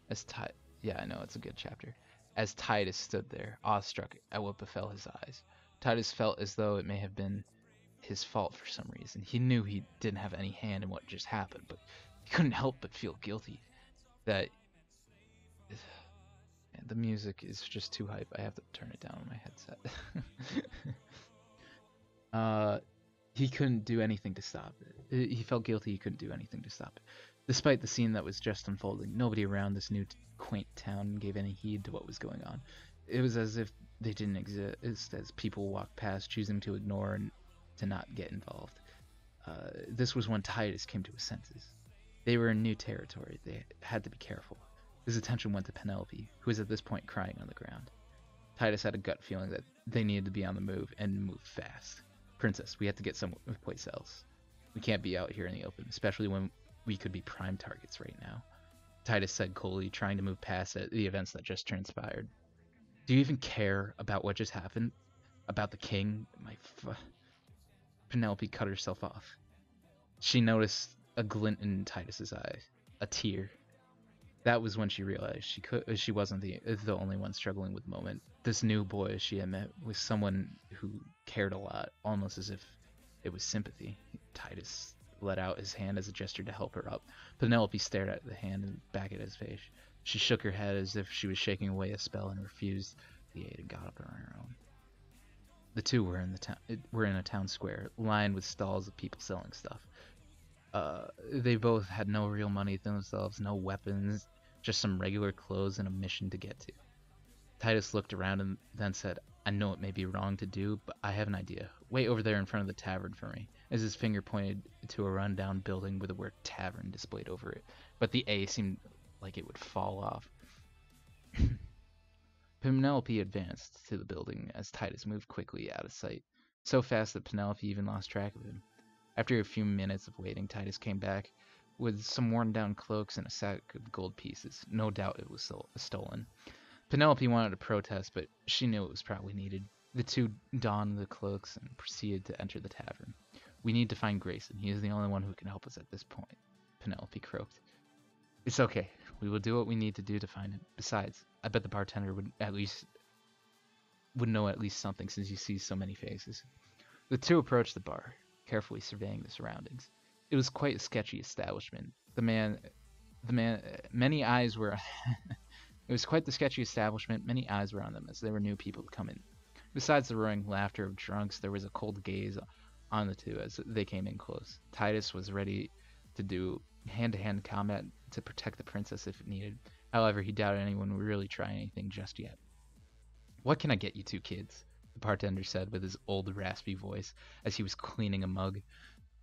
as yeah, I know it's a good chapter. As Titus stood there, awestruck at what befell his eyes. Titus felt as though it may have been his fault for some reason. He knew he didn't have any hand in what just happened, but he couldn't help but feel guilty. That the music is just too hype. I have to turn it down on my headset. He couldn't do anything to stop it. He felt guilty he couldn't do anything to stop it. Despite the scene that was just unfolding, nobody around this new quaint town gave any heed to what was going on. It was as if they didn't exist, as people walked past, choosing to ignore and to not get involved. This was when Titus came to his senses. They were in new territory. They had to be careful. His attention went to Penelope, who was at this point crying on the ground. Titus had a gut feeling that they needed to be on the move, and move fast. Princess, we have to get someplace else. We can't be out here in the open, especially when we could be prime targets right now. Titus said coldly, trying to move past the events that just transpired. Do you even care about what just happened? About the king? Penelope cut herself off. She noticed a glint in Titus's eye, a tear. That was when she realized she wasn't the only one struggling with the moment. This new boy she had met was someone who cared a lot, almost as if it was sympathy. Titus let out his hand as a gesture to help her up. Penelope stared at the hand and back at his face. She shook her head as if she was shaking away a spell and refused the aid and got up on her own. The two were in a town square, lined with stalls of people selling stuff. They both had no real money themselves, no weapons, just some regular clothes and a mission to get to. Titus looked around and then said, I know it may be wrong to do, but I have an idea. Wait over there in front of the tavern for me, as his finger pointed to a rundown building with the word tavern displayed over it, but the A seemed like it would fall off. Penelope advanced to the building as Titus moved quickly out of sight, so fast that Penelope even lost track of him. After a few minutes of waiting, Titus came back with some worn-down cloaks and a sack of gold pieces. No doubt it was stolen. Penelope wanted to protest, but she knew it was probably needed. The two donned the cloaks and proceeded to enter the tavern. We need to find Grayson. He is the only one who can help us at this point, Penelope croaked. It's okay. We will do what we need to do to find him. Besides, I bet the bartender would know at least something since he sees so many faces. The two approached the bar, carefully surveying the surroundings. It was quite a sketchy establishment. Many eyes were. It was quite the sketchy establishment. Many eyes were on them as there were new people to come in. Besides the roaring laughter of drunks, there was a cold gaze on the two as they came in close. Titus was ready to do hand-to-hand combat to protect the princess if needed. However, he doubted anyone would really try anything just yet. What can I get you two kids? The bartender said with his old raspy voice as he was cleaning a mug.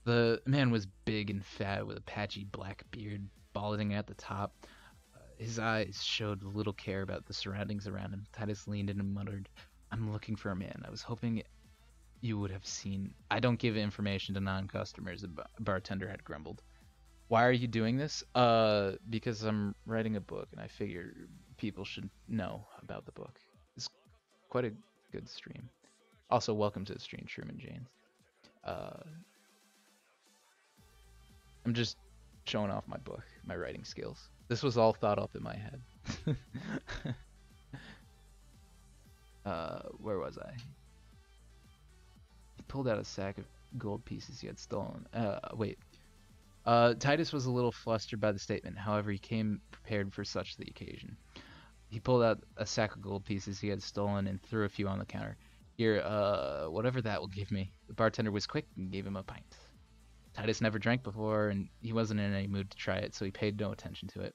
The man was big and fat with a patchy black beard balding at the top. His eyes showed little care about the surroundings around him. Titus leaned in and muttered, I'm looking for a man. I was hoping you would have seen. I don't give information to non-customers, the bartender had grumbled. Why are you doing this? Because I'm writing a book and I figure people should know about the book. It's quite a good stream. Also, welcome to the stream, Truman James. I'm just showing off my book, my writing skills. This was all thought up in my head. Where was I? He pulled out a sack of gold pieces he had stolen. Wait. Titus was a little flustered by the statement. However, he came prepared for such the occasion. He pulled out a sack of gold pieces he had stolen and threw a few on the counter. Here, whatever that will give me. The bartender was quick and gave him a pint. Titus never drank before, and he wasn't in any mood to try it, so he paid no attention to it.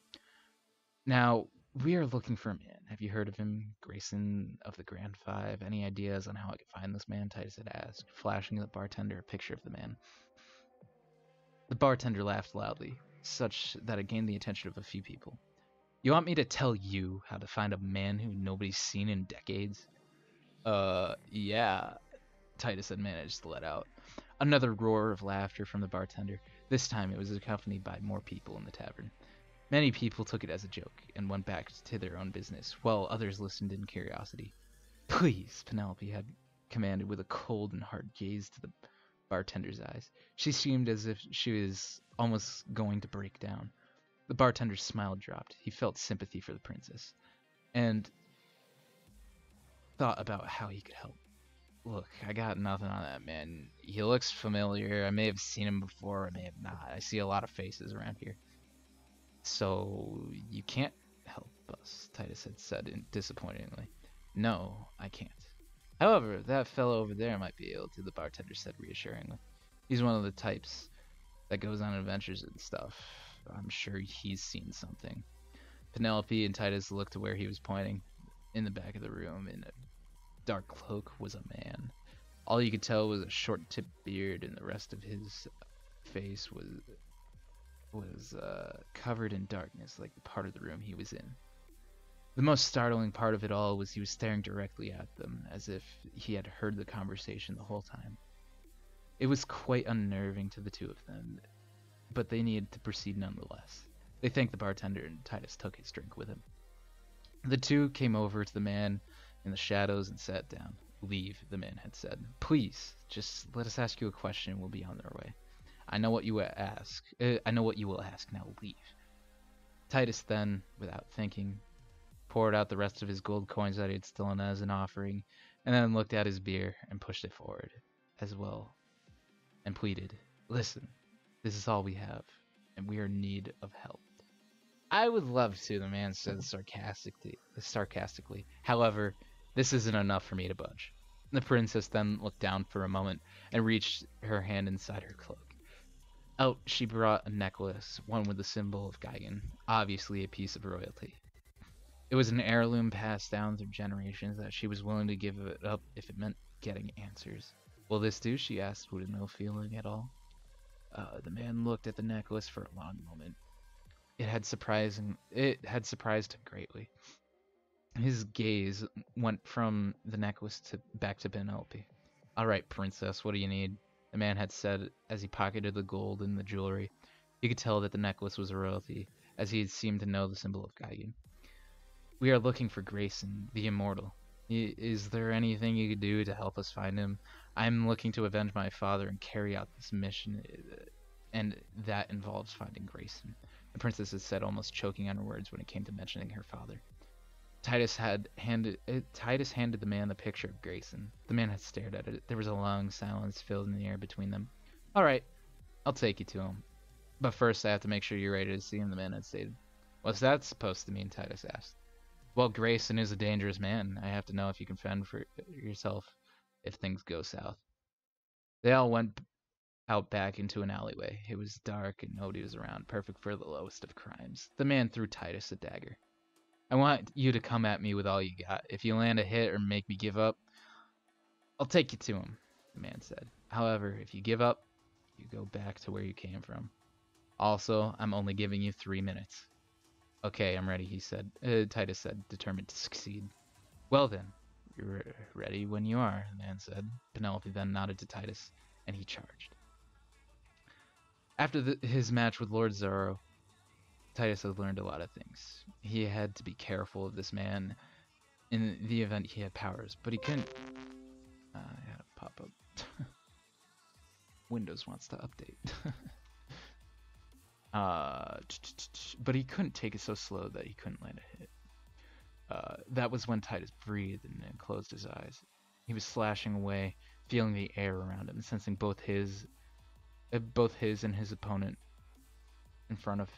Now, we are looking for a man. Have you heard of him? Grayson of the Grand Five? Any ideas on how I could find this man? Titus had asked, flashing the bartender a picture of the man. The bartender laughed loudly, such that it gained the attention of a few people. You want me to tell you how to find a man who nobody's seen in decades? Yeah, Titus had managed to let out. Another roar of laughter from the bartender. This time it was accompanied by more people in the tavern. Many people took it as a joke and went back to their own business, while others listened in curiosity. Please, Penelope had commanded with a cold and hard gaze to the bartender's eyes. She seemed as if she was almost going to break down. The bartender's smile dropped. He felt sympathy for the princess and thought about how he could help. Look, I got nothing on that man. He looks familiar. I may have seen him before, I may have not. I see a lot of faces around here. So, you can't help us, Titus had said disappointingly. No, I can't. However, that fellow over there might be able to, the bartender said reassuringly. He's one of the types that goes on adventures and stuff. I'm sure he's seen something. Penelope and Titus looked to where he was pointing. In the back of the room, in a dark cloak, was a man. All you could tell was a short-tipped beard, and the rest of his face was covered in darkness, like the part of the room he was in. The most startling part of it all was he was staring directly at them, as if he had heard the conversation the whole time. It was quite unnerving to the two of them, but they needed to proceed nonetheless. They thanked the bartender, and Titus took his drink with him. The two came over to the man in the shadows and sat down. Leave, the man had said. Please, just let us ask you a question. We'll be on our way. I know what you will ask. Now leave. Titus then, without thinking, poured out the rest of his gold coins that he had stolen as an offering, and then looked at his beer and pushed it forward as well, and pleaded, Listen, this is all we have, and we are in need of help. I would love to, the man said sarcastically. However, this isn't enough for me to budge. The princess then looked down for a moment and reached her hand inside her cloak. Out she brought a necklace, one with the symbol of Gigan, obviously a piece of royalty. It was an heirloom passed down through generations that she was willing to give it up if it meant getting answers. Will this do? She asked with no feeling at all. The man looked at the necklace for a long moment. It had surprised him greatly. His gaze went from the necklace back to Penelope. All right, princess, what do you need? The man had said as he pocketed the gold and the jewelry. You could tell that the necklace was a royalty, as he had seemed to know the symbol of Gaigan. We are looking for Grayson, the Immortal. Is there anything you could do to help us find him? I'm looking to avenge my father and carry out this mission, and that involves finding Grayson. The princess had said, almost choking on her words when it came to mentioning her father. Titus handed the man the picture of Grayson. The man had stared at it. There was a long silence filled in the air between them. All right, I'll take you to him. But first I have to make sure you're ready to see him, the man had stated. What's that supposed to mean? Titus asked. Well, Grayson is a dangerous man. I have to know if you can fend for yourself if things go south. They all went out back into an alleyway. It was dark and nobody was around, perfect for the lowest of crimes. The man threw Titus a dagger. I want you to come at me with all you got. If you land a hit or make me give up, I'll take you to him, the man said. However, if you give up, you go back to where you came from. Also, I'm only giving you 3 minutes. Okay, I'm ready, he said. Titus said, determined to succeed. Well then, you're ready when you are, the man said. Penelope then nodded to Titus, and he charged. After his match with Lord Zoro, Titus had learned a lot of things. He had to be careful of this man in the event he had powers, but he couldn't... I had a pop-up. Windows wants to update. But he couldn't take it so slow that he couldn't land a hit. That was when Titus breathed and then closed his eyes. He was slashing away, feeling the air around him, sensing both his and his opponent in front of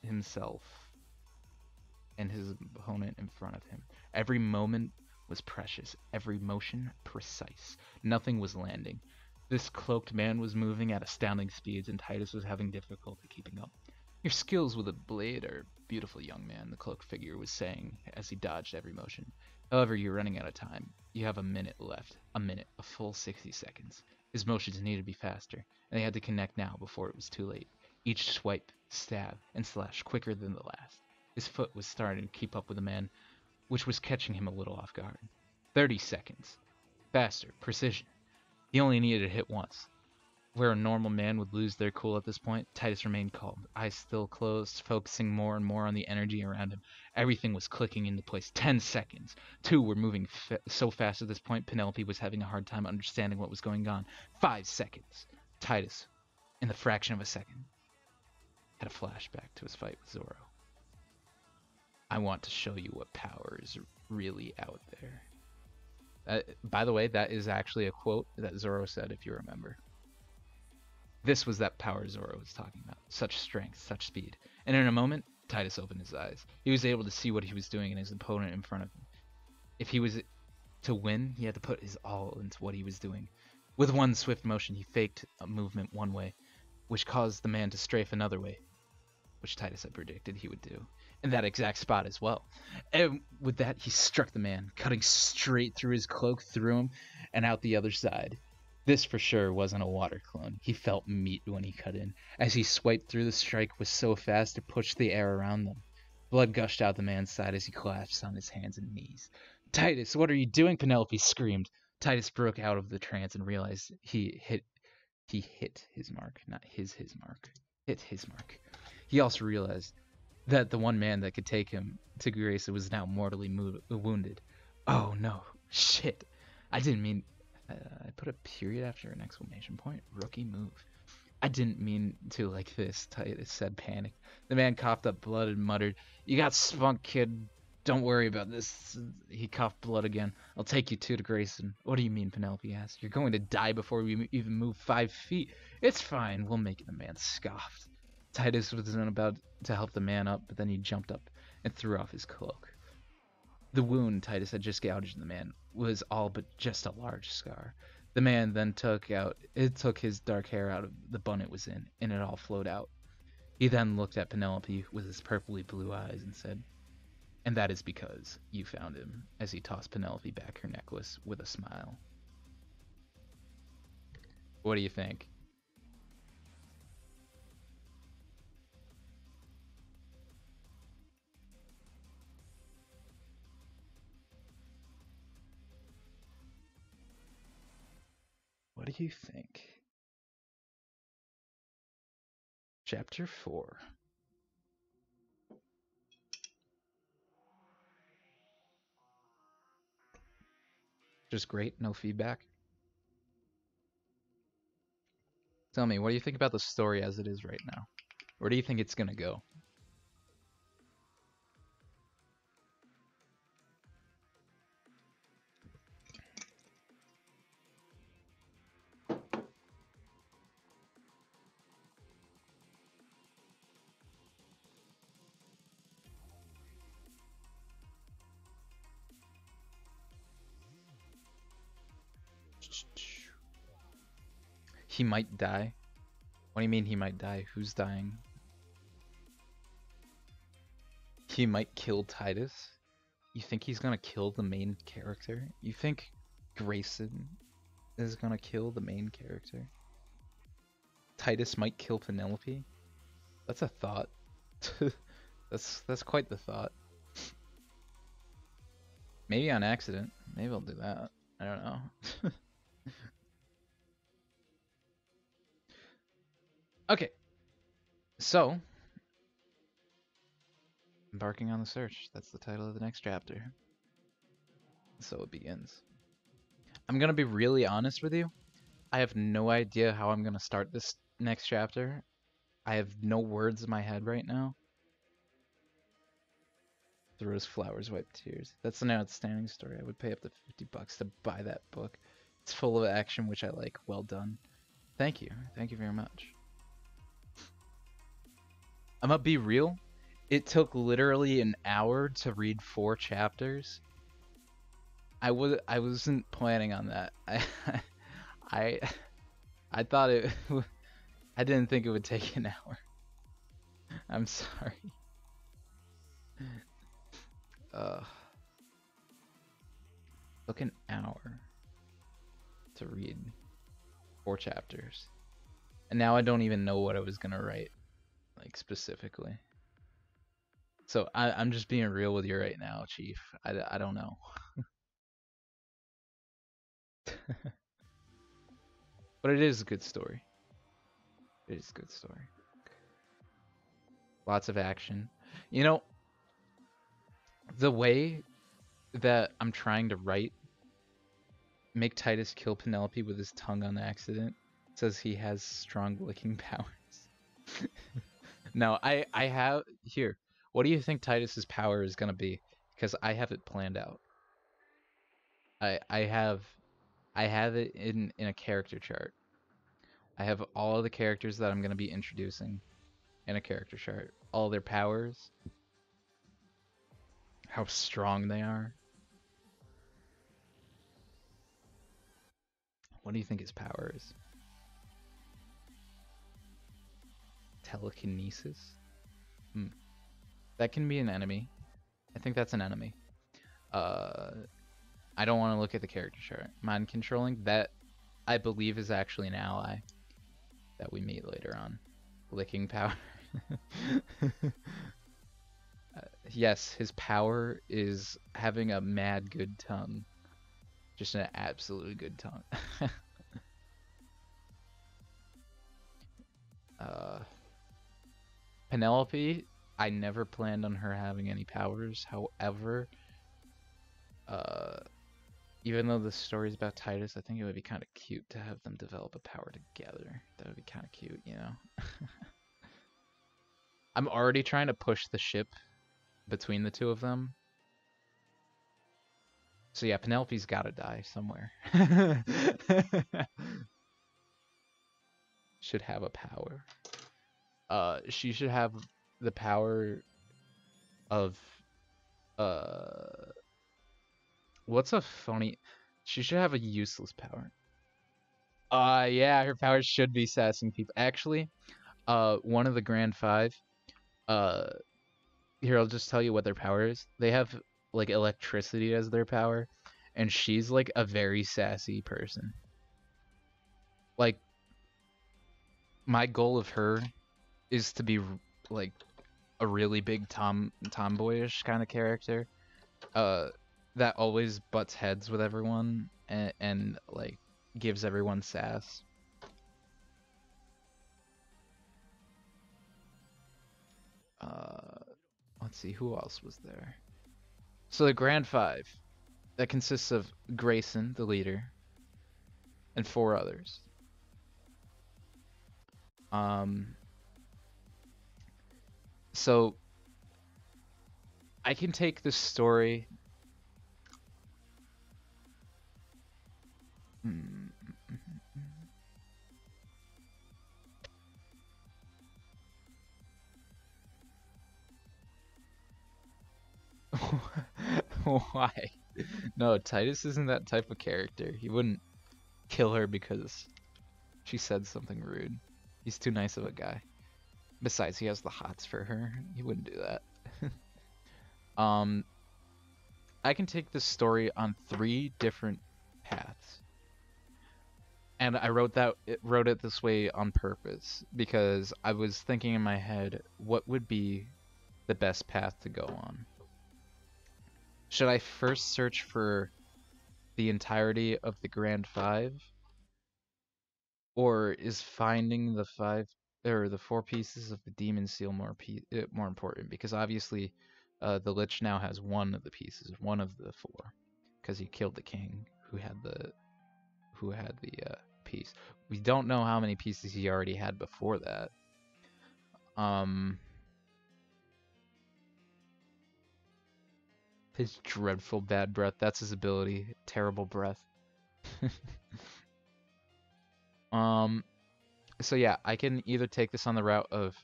himself and his opponent in front of him. Every moment was precious, every motion precise. Nothing was landing. This cloaked man was moving at astounding speeds, and Titus was having difficulty keeping up. Your skills with a blade are beautiful, young man, the cloaked figure was saying as he dodged every motion. However, you're running out of time. You have a minute left. A minute, a full 60 seconds. His motions needed to be faster, and they had to connect now before it was too late. Each swipe, stab, and slash quicker than the last. His foot was starting to keep up with the man, which was catching him a little off guard. 30 seconds. Faster, precision. He only needed to hit once. Where a normal man would lose their cool at this point, Titus remained calm, eyes still closed, focusing more and more on the energy around him. Everything was clicking into place. 10 seconds. Two were moving so fast at this point, Penelope was having a hard time understanding what was going on. 5 seconds. Titus, in the fraction of a second, had a flashback to his fight with Zoro. I want to show you what power is really out there. By the way, that is actually a quote that Zoro said, if you remember. This was that power Zoro was talking about. Such strength, such speed. And in a moment, Titus opened his eyes. He was able to see what he was doing and his opponent in front of him. If he was to win, he had to put his all into what he was doing. With one swift motion, he faked a movement one way, which caused the man to strafe another way, which Titus had predicted he would do, in that exact spot as well. And with that, he struck the man, cutting straight through his cloak, through him, and out the other side. This for sure wasn't a water clone. He felt meat when he cut in. As he swiped through, the strike was so fast it pushed the air around them. Blood gushed out the man's side as he collapsed on his hands and knees. Titus, what are you doing? Penelope screamed. Titus broke out of the trance and realized he hit his mark, not his mark. Hit his mark. He also realized that the one man that could take him to Grace was now mortally wounded. Oh no, shit. I didn't mean... I put a period after an exclamation point. Rookie move. I didn't mean to like this, Titus said, panicked. The man coughed up blood and muttered, You got spunk, kid. Don't worry about this. He coughed blood again. I'll take you two to Grayson. What do you mean, Penelope asked. You're going to die before we even move 5 feet. It's fine. We'll make it, the man scoffed. Titus was then about to help the man up, but then he jumped up and threw off his cloak. The wound Titus had just gouged in the man was all but just a large scar. The man then took his dark hair out of the bun it was in, and it all flowed out. He then looked at Penelope with his purpley blue eyes and said, And that is because you found him, as he tossed Penelope back her necklace with a smile. What do you think? What do you think? Chapter 4. Just great, no feedback. Tell me, what do you think about the story as it is right now? Where do you think it's gonna go? He might die. What do you mean he might die? Who's dying? He might kill Titus? You think he's gonna kill the main character? You think Grayson is gonna kill the main character? Titus might kill Penelope? That's a thought. That's quite the thought. Maybe on accident. Maybe I'll do that. I don't know. Okay. So, embarking on the search. That's the title of the next chapter. So it begins. I'm gonna be really honest with you. I have no idea how I'm gonna start this next chapter. I have no words in my head right now. The Rose Flowers Wipe Tears. That's an outstanding story. I would pay up to $50 to buy that book. It's full of action, which I like. Well done. Thank you. Thank you very much. I'm gonna be real. It took literally an hour to read 4 chapters. I wasn't planning on that. I thought it. I didn't think it would take an hour. I'm sorry. Took an hour to read 4 chapters, and now I don't even know what I was gonna write, like specifically. So I'm just being real with you right now, Chief. I don't know. But it is a good story. It is a good story. Lots of action. You know, the way that I'm trying to write, make Titus kill Penelope with his tongue on accident, says he has strong licking powers. No, I have here. What do you think Titus's power is gonna be? Because I have it planned out. I have it in a character chart. I have all of the characters that I'm gonna be introducing in a character chart. All their powers, how strong they are. What do you think his power is? Telekinesis? That can be an enemy. I think that's an enemy. I don't want to look at the character chart. Mind controlling, that I believe is actually an ally that we meet later on. Licking power. Yes, his power is having a mad good tongue. Just an absolutely good tongue. Penelope, I never planned on her having any powers. However, even though the story's about Titus, I think it would be kind of cute to have them develop a power together. That would be kind of cute, you know? I'm already trying to push the ship between the two of them. So yeah, Penelope's gotta die somewhere. Should have a power. She should have the power of what's a funny, she should have a useless power. Yeah, her power should be sassing people. Actually, one of the Grand Five, here, I'll just tell you what their power is. They have like electricity as their power, and she's like a very sassy person. Like, my goal of her is to be like a really big tomboyish kind of character, that always butts heads with everyone and like gives everyone sass. let's see, who else was there? So the Grand Five, that consists of Grayson, the leader, and four others. Um, so I can take this story. Hmm. Why? No, Titus isn't that type of character. He wouldn't kill her because she said something rude. He's too nice of a guy. Besides, he has the hots for her. He wouldn't do that. um, I can take this story on 3 different paths. And I wrote it this way on purpose because I was thinking in my head what would be the best path to go on. Should I first search for the entirety of the Grand Five, or is finding the 4 pieces of the Demon Seal more important? Because obviously, the Lich now has one of the pieces, one of the 4, because he killed the king who had the piece. We don't know how many pieces he already had before that. His dreadful bad breath, that's his ability. Terrible breath. So yeah, I can either take this on the route of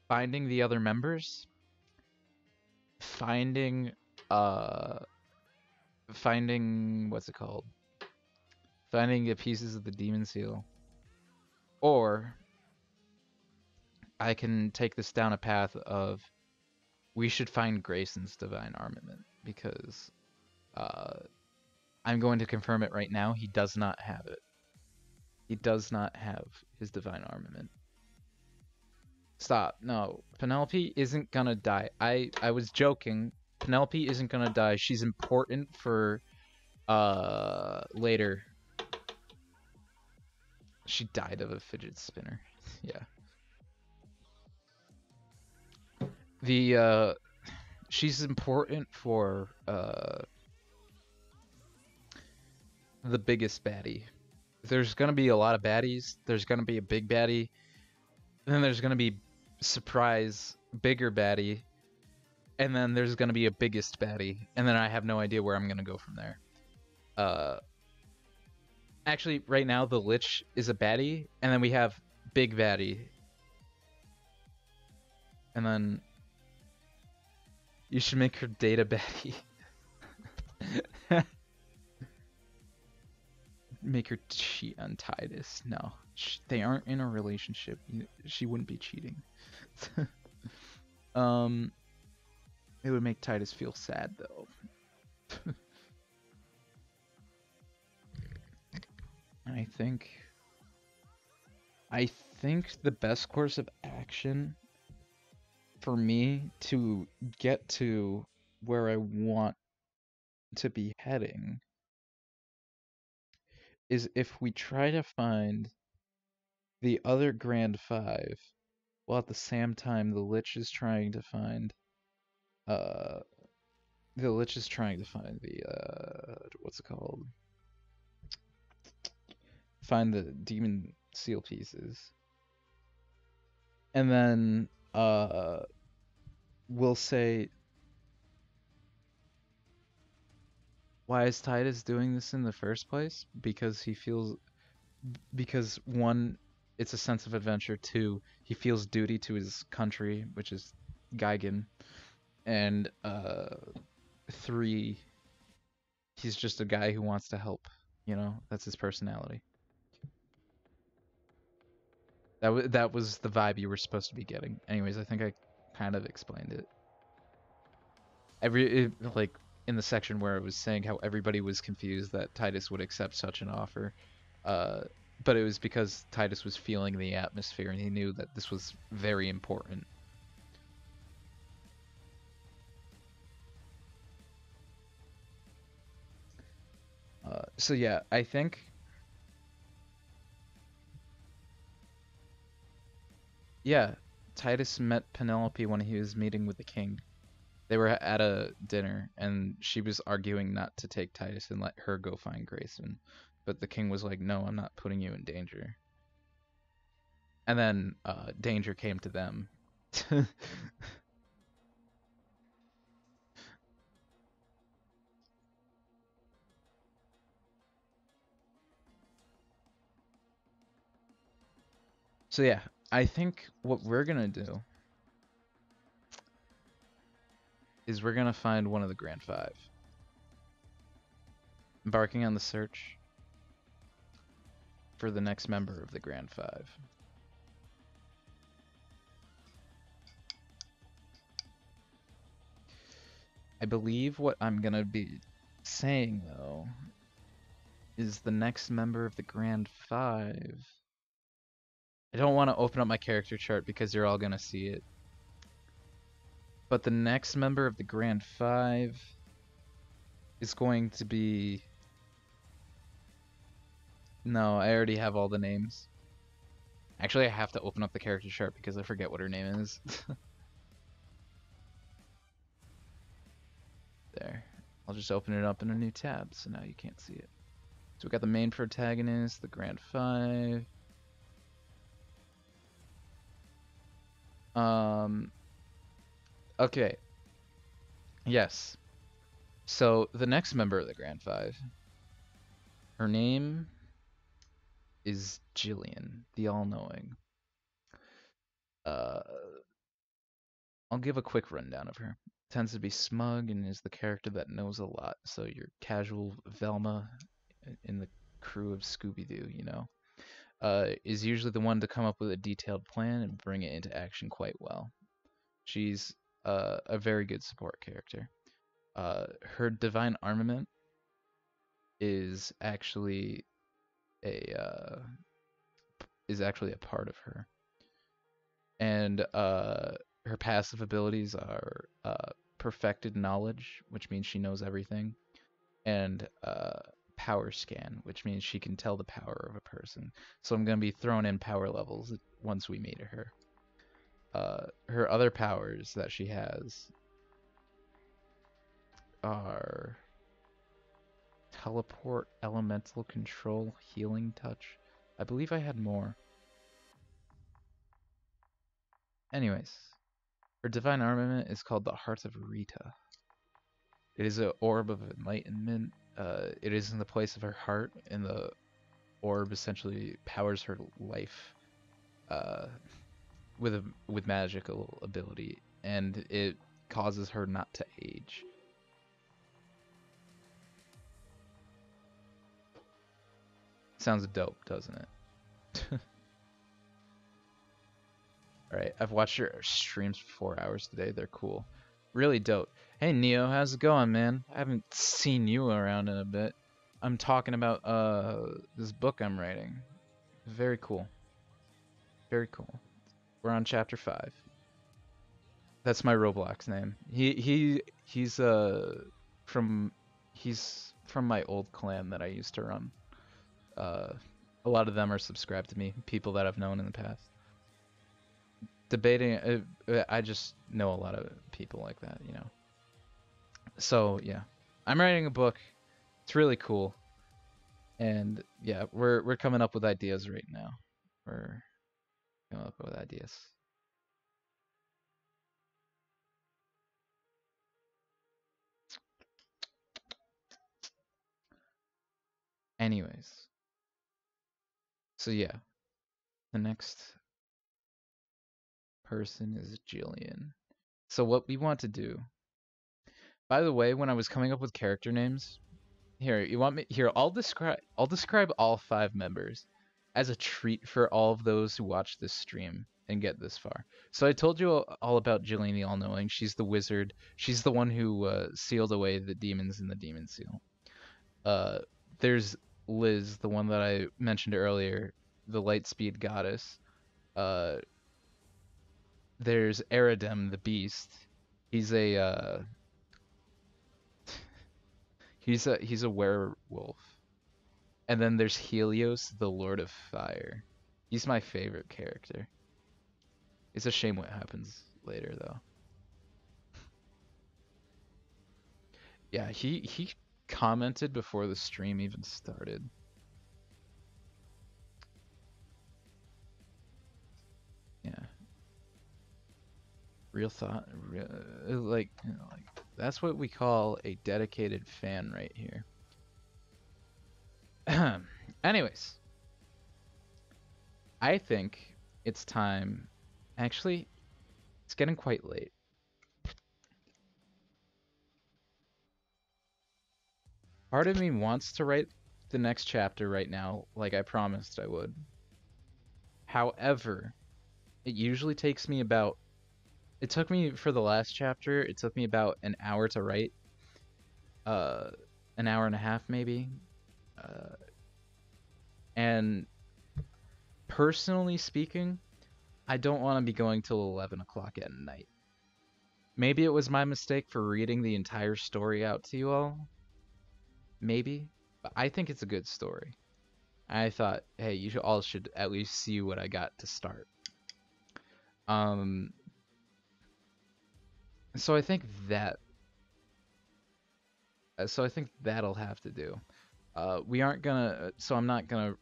finding the other members, finding what's it called? Finding the pieces of the Demon Seal. Or I can take this down a path of we should find Grayson's divine armament because I'm going to confirm it right now. He does not have it. He does not have his divine armament. Stop. No. Penelope isn't gonna die. I was joking. Penelope isn't gonna die. She's important for later. She died of a fidget spinner. Yeah. The she's important for the biggest baddie. There's gonna be a lot of baddies. There's gonna be a big baddie. And then there's gonna be surprise bigger baddie. And then there's gonna be a biggest baddie. And then I have no idea where I'm gonna go from there. Actually, right now the Lich is a baddie, and then we have big baddie. And then you should make her data baddie. Make her cheat on Titus. No, they aren't in a relationship. She wouldn't be cheating. It would make Titus feel sad though. I think the best course of action for me to get to where I want to be heading is if we try to find the other Grand Five, while at the same time the Lich is trying to find the what's it called? Find the Demon Seal pieces. And then we'll say, why is Titus doing this in the first place? Because one, it's a sense of adventure. 2, he feels duty to his country, which is Gigan. And 3, he's just a guy who wants to help. You know, that's his personality. That was the vibe you were supposed to be getting. Anyways, I think I kind of explained it. Like in the section where I was saying how everybody was confused that Titus would accept such an offer, but it was because Titus was feeling the atmosphere and he knew that this was very important. So yeah, I think yeah, Titus met Penelope when he was meeting with the king. They were at a dinner, and she was arguing not to take Titus and let her go find Grayson. But the king was like, "No, I'm not putting you in danger." And then danger came to them. So yeah, I think what we're gonna do is we're gonna find one of the Grand Five, embarking on the search for the next member of the Grand Five. I believe what I'm gonna be saying though is the next member of the Grand Five. I don't want to open up my character chart because you're all gonna see it. But the next member of the Grand Five is going to be... No, I already have all the names. Actually, I have to open up the character chart because I forget what her name is. There. I'll just open it up in a new tab, so now you can't see it. So we got the main protagonist, the Grand Five. Okay. Yes. So the next member of the Grand Five, her name is Jillian, the All-Knowing. Uh, I'll give a quick rundown of her. Tends to be smug and is the character that knows a lot. So your casual Velma in the crew of Scooby-Doo, you know, is usually the one to come up with a detailed plan and bring it into action quite well. She's a very good support character. Her divine armament is actually a part of her, and her passive abilities are perfected knowledge, which means she knows everything, and power scan, which means she can tell the power of a person. So I'm gonna be throwing in power levels once we meet her. Her other powers that she has are teleport, elemental control, healing touch. I believe I had more. Anyways, her divine armament is called the Heart of Rita. It is an orb of enlightenment. It is in the place of her heart, and the orb essentially powers her life with magical ability, and it causes her not to age. Sounds dope, doesn't it? Alright, I've watched your streams for 4 hours today. They're cool. Really dope. Hey Neo, how's it going, man? I haven't seen you around in a bit. I'm talking about this book I'm writing. Very cool. Very cool. We're on chapter 5. That's my Roblox name. From he's from my old clan that I used to run. Uh, a lot of them are subscribed to me, people that I've known in the past. Debating, I just know a lot of people like that, you know. So yeah, I'm writing a book. It's really cool, and yeah, we're coming up with ideas right now. We're coming up with ideas. Anyways, so yeah, the next person is Jillian. So what we want to do. By the way, when I was coming up with character names, here, you want me here, I'll describe all 5 members as a treat for all of those who watch this stream and get this far. So I told you all about Jillian the All-Knowing. She's the wizard. She's the one who sealed away the demons in the demon seal. Uh, there's Liz, the one that I mentioned earlier, the Lightspeed goddess. Uh, there's Eridem, the beast. He's a he's a werewolf. And then there's Helios, the Lord of Fire. He's my favorite character. It's a shame what happens later, though. Yeah, he commented before the stream even started. Yeah, real thought, like that's what we call a dedicated fan right here. Anyways, I think it's time. Actually, it's getting quite late. Part of me wants to write the next chapter right now, like I promised I would. However, it usually takes me about. It took me for the last chapter. It took me about an hour to write. Uh, an hour and a half maybe. Uh, and personally speaking, I don't want to be going till 11 o'clock at night. Maybe it was my mistake for reading the entire story out to you all. Maybe. But I think it's a good story. I thought, hey, you all should at least see what I got to start. Um, so I think that. So I think that'll have to do. We aren't gonna. So I'm not gonna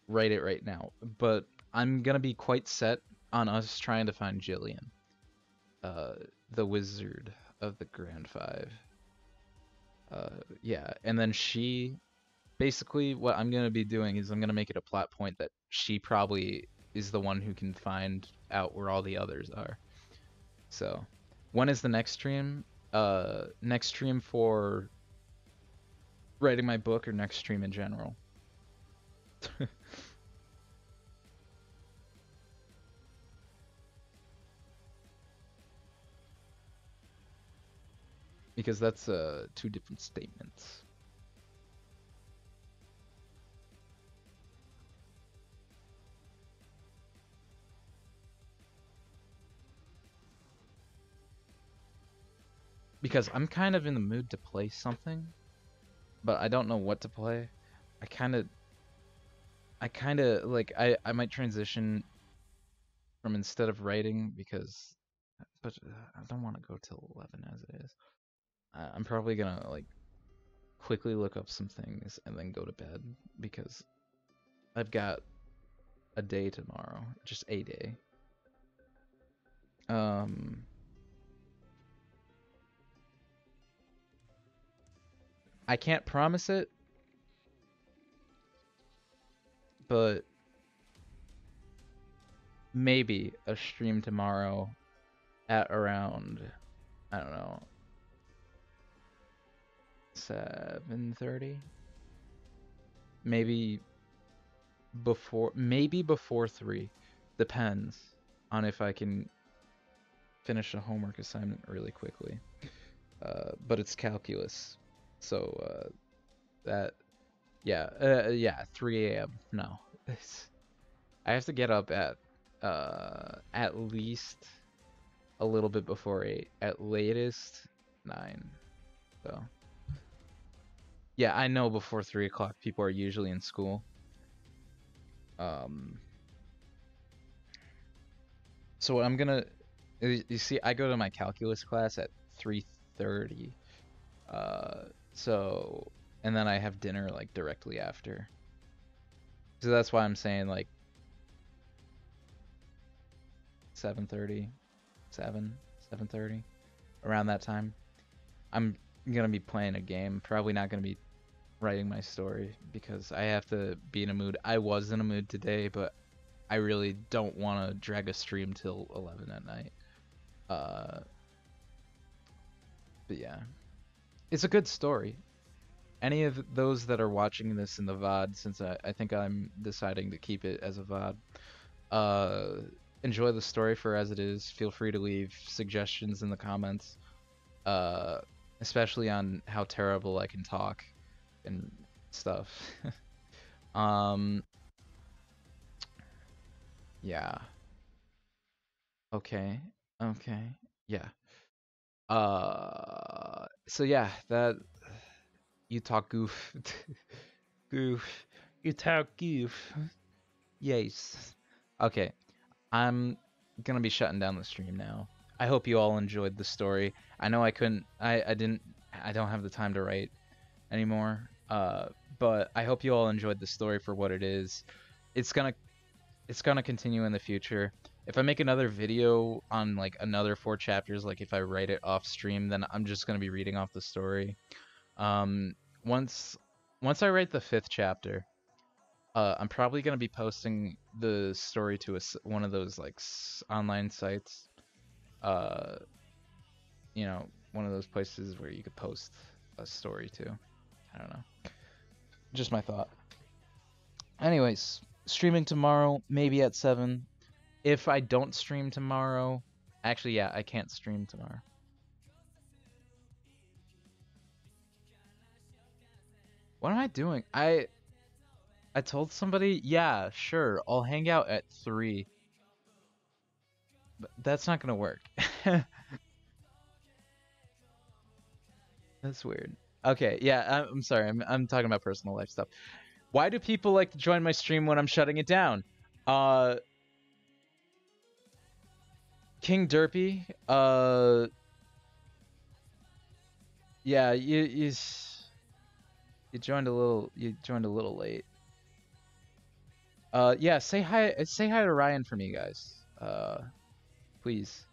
write it right now, but I'm gonna be quite set on us trying to find Jillian, uh, the wizard of the Grand Five. Yeah, and then she basically what I'm gonna be doing is I'm gonna make it a plot point that she probably is the one who can find out where all the others are. So, when is the next stream? Next stream for writing my book or next stream in general? Because that's two different statements. Because I'm kind of in the mood to play something, but I don't know what to play. I kind of like I might transition from instead of writing because but I don't want to go till 11 as it is. I'm probably gonna like quickly look up some things and then go to bed because I've got a day tomorrow, just a day. Um, I can't promise it, but maybe a stream tomorrow at around, I don't know, 7:30. Maybe before 3. Depends on if I can finish a homework assignment really quickly. But it's calculus. So that yeah, 3 a.m. No. I have to get up at least a little bit before 8, at latest 9. So yeah, I know before 3 o'clock people are usually in school. So what I'm gonna, you see, I go to my calculus class at 3:30. So and then I have dinner like directly after. So that's why I'm saying like 7:30, 7:30, around that time. I'm gonna be playing a game. Probably not gonna be writing my story because I have to be in a mood. I was in a mood today, but I really don't want to drag a stream till 11 at night. But yeah, it's a good story. Any of those that are watching this in the VOD, since I think I'm deciding to keep it as a VOD, uh, enjoy the story for as it is. Feel free to leave suggestions in the comments, uh, especially on how terrible I can talk and stuff. um, yeah. Okay. Okay. Yeah. So yeah, that you talk goof. Goof. You talk goof. Yes. Okay. I'm gonna be shutting down the stream now. I hope you all enjoyed the story. I know I couldn't. I didn't. I don't have the time to write anymore. But I hope you all enjoyed the story for what it is. It's gonna it's gonna continue in the future. If I make another video on like another 4 chapters, like if I write it off stream, then I'm just gonna be reading off the story. Um, once once I write the 5th chapter, I'm probably gonna be posting the story to one of those like online sites. Uh, one of those places where you could post a story to. I don't know. Just my thought. Anyways, streaming tomorrow, maybe at 7. If I don't stream tomorrow, actually, yeah, I can't stream tomorrow. What am I doing? I told somebody, yeah, sure, I'll hang out at 3. But that's not gonna work. That's weird. Okay, yeah, I'm sorry. I'm talking about personal life stuff. Why do people like to join my stream when I'm shutting it down? King Derpy, yeah, you joined a little late. Yeah, say hi to Ryan for me, guys. Please.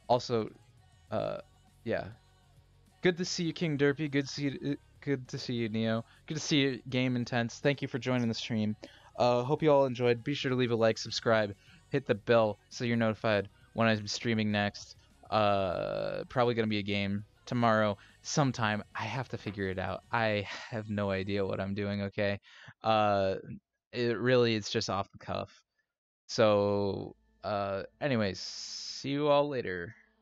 Also, yeah. Good to see you, King Derpy. Good to see you, Neo. Good to see you, Game Intense. Thank you for joining the stream. Hope you all enjoyed. Be sure to leave a like, subscribe, hit the bell so you're notified when I'm streaming next. Probably gonna be a game tomorrow sometime. I have to figure it out. I have no idea what I'm doing. Okay. Uh, it's just off the cuff. So, anyways, see you all later.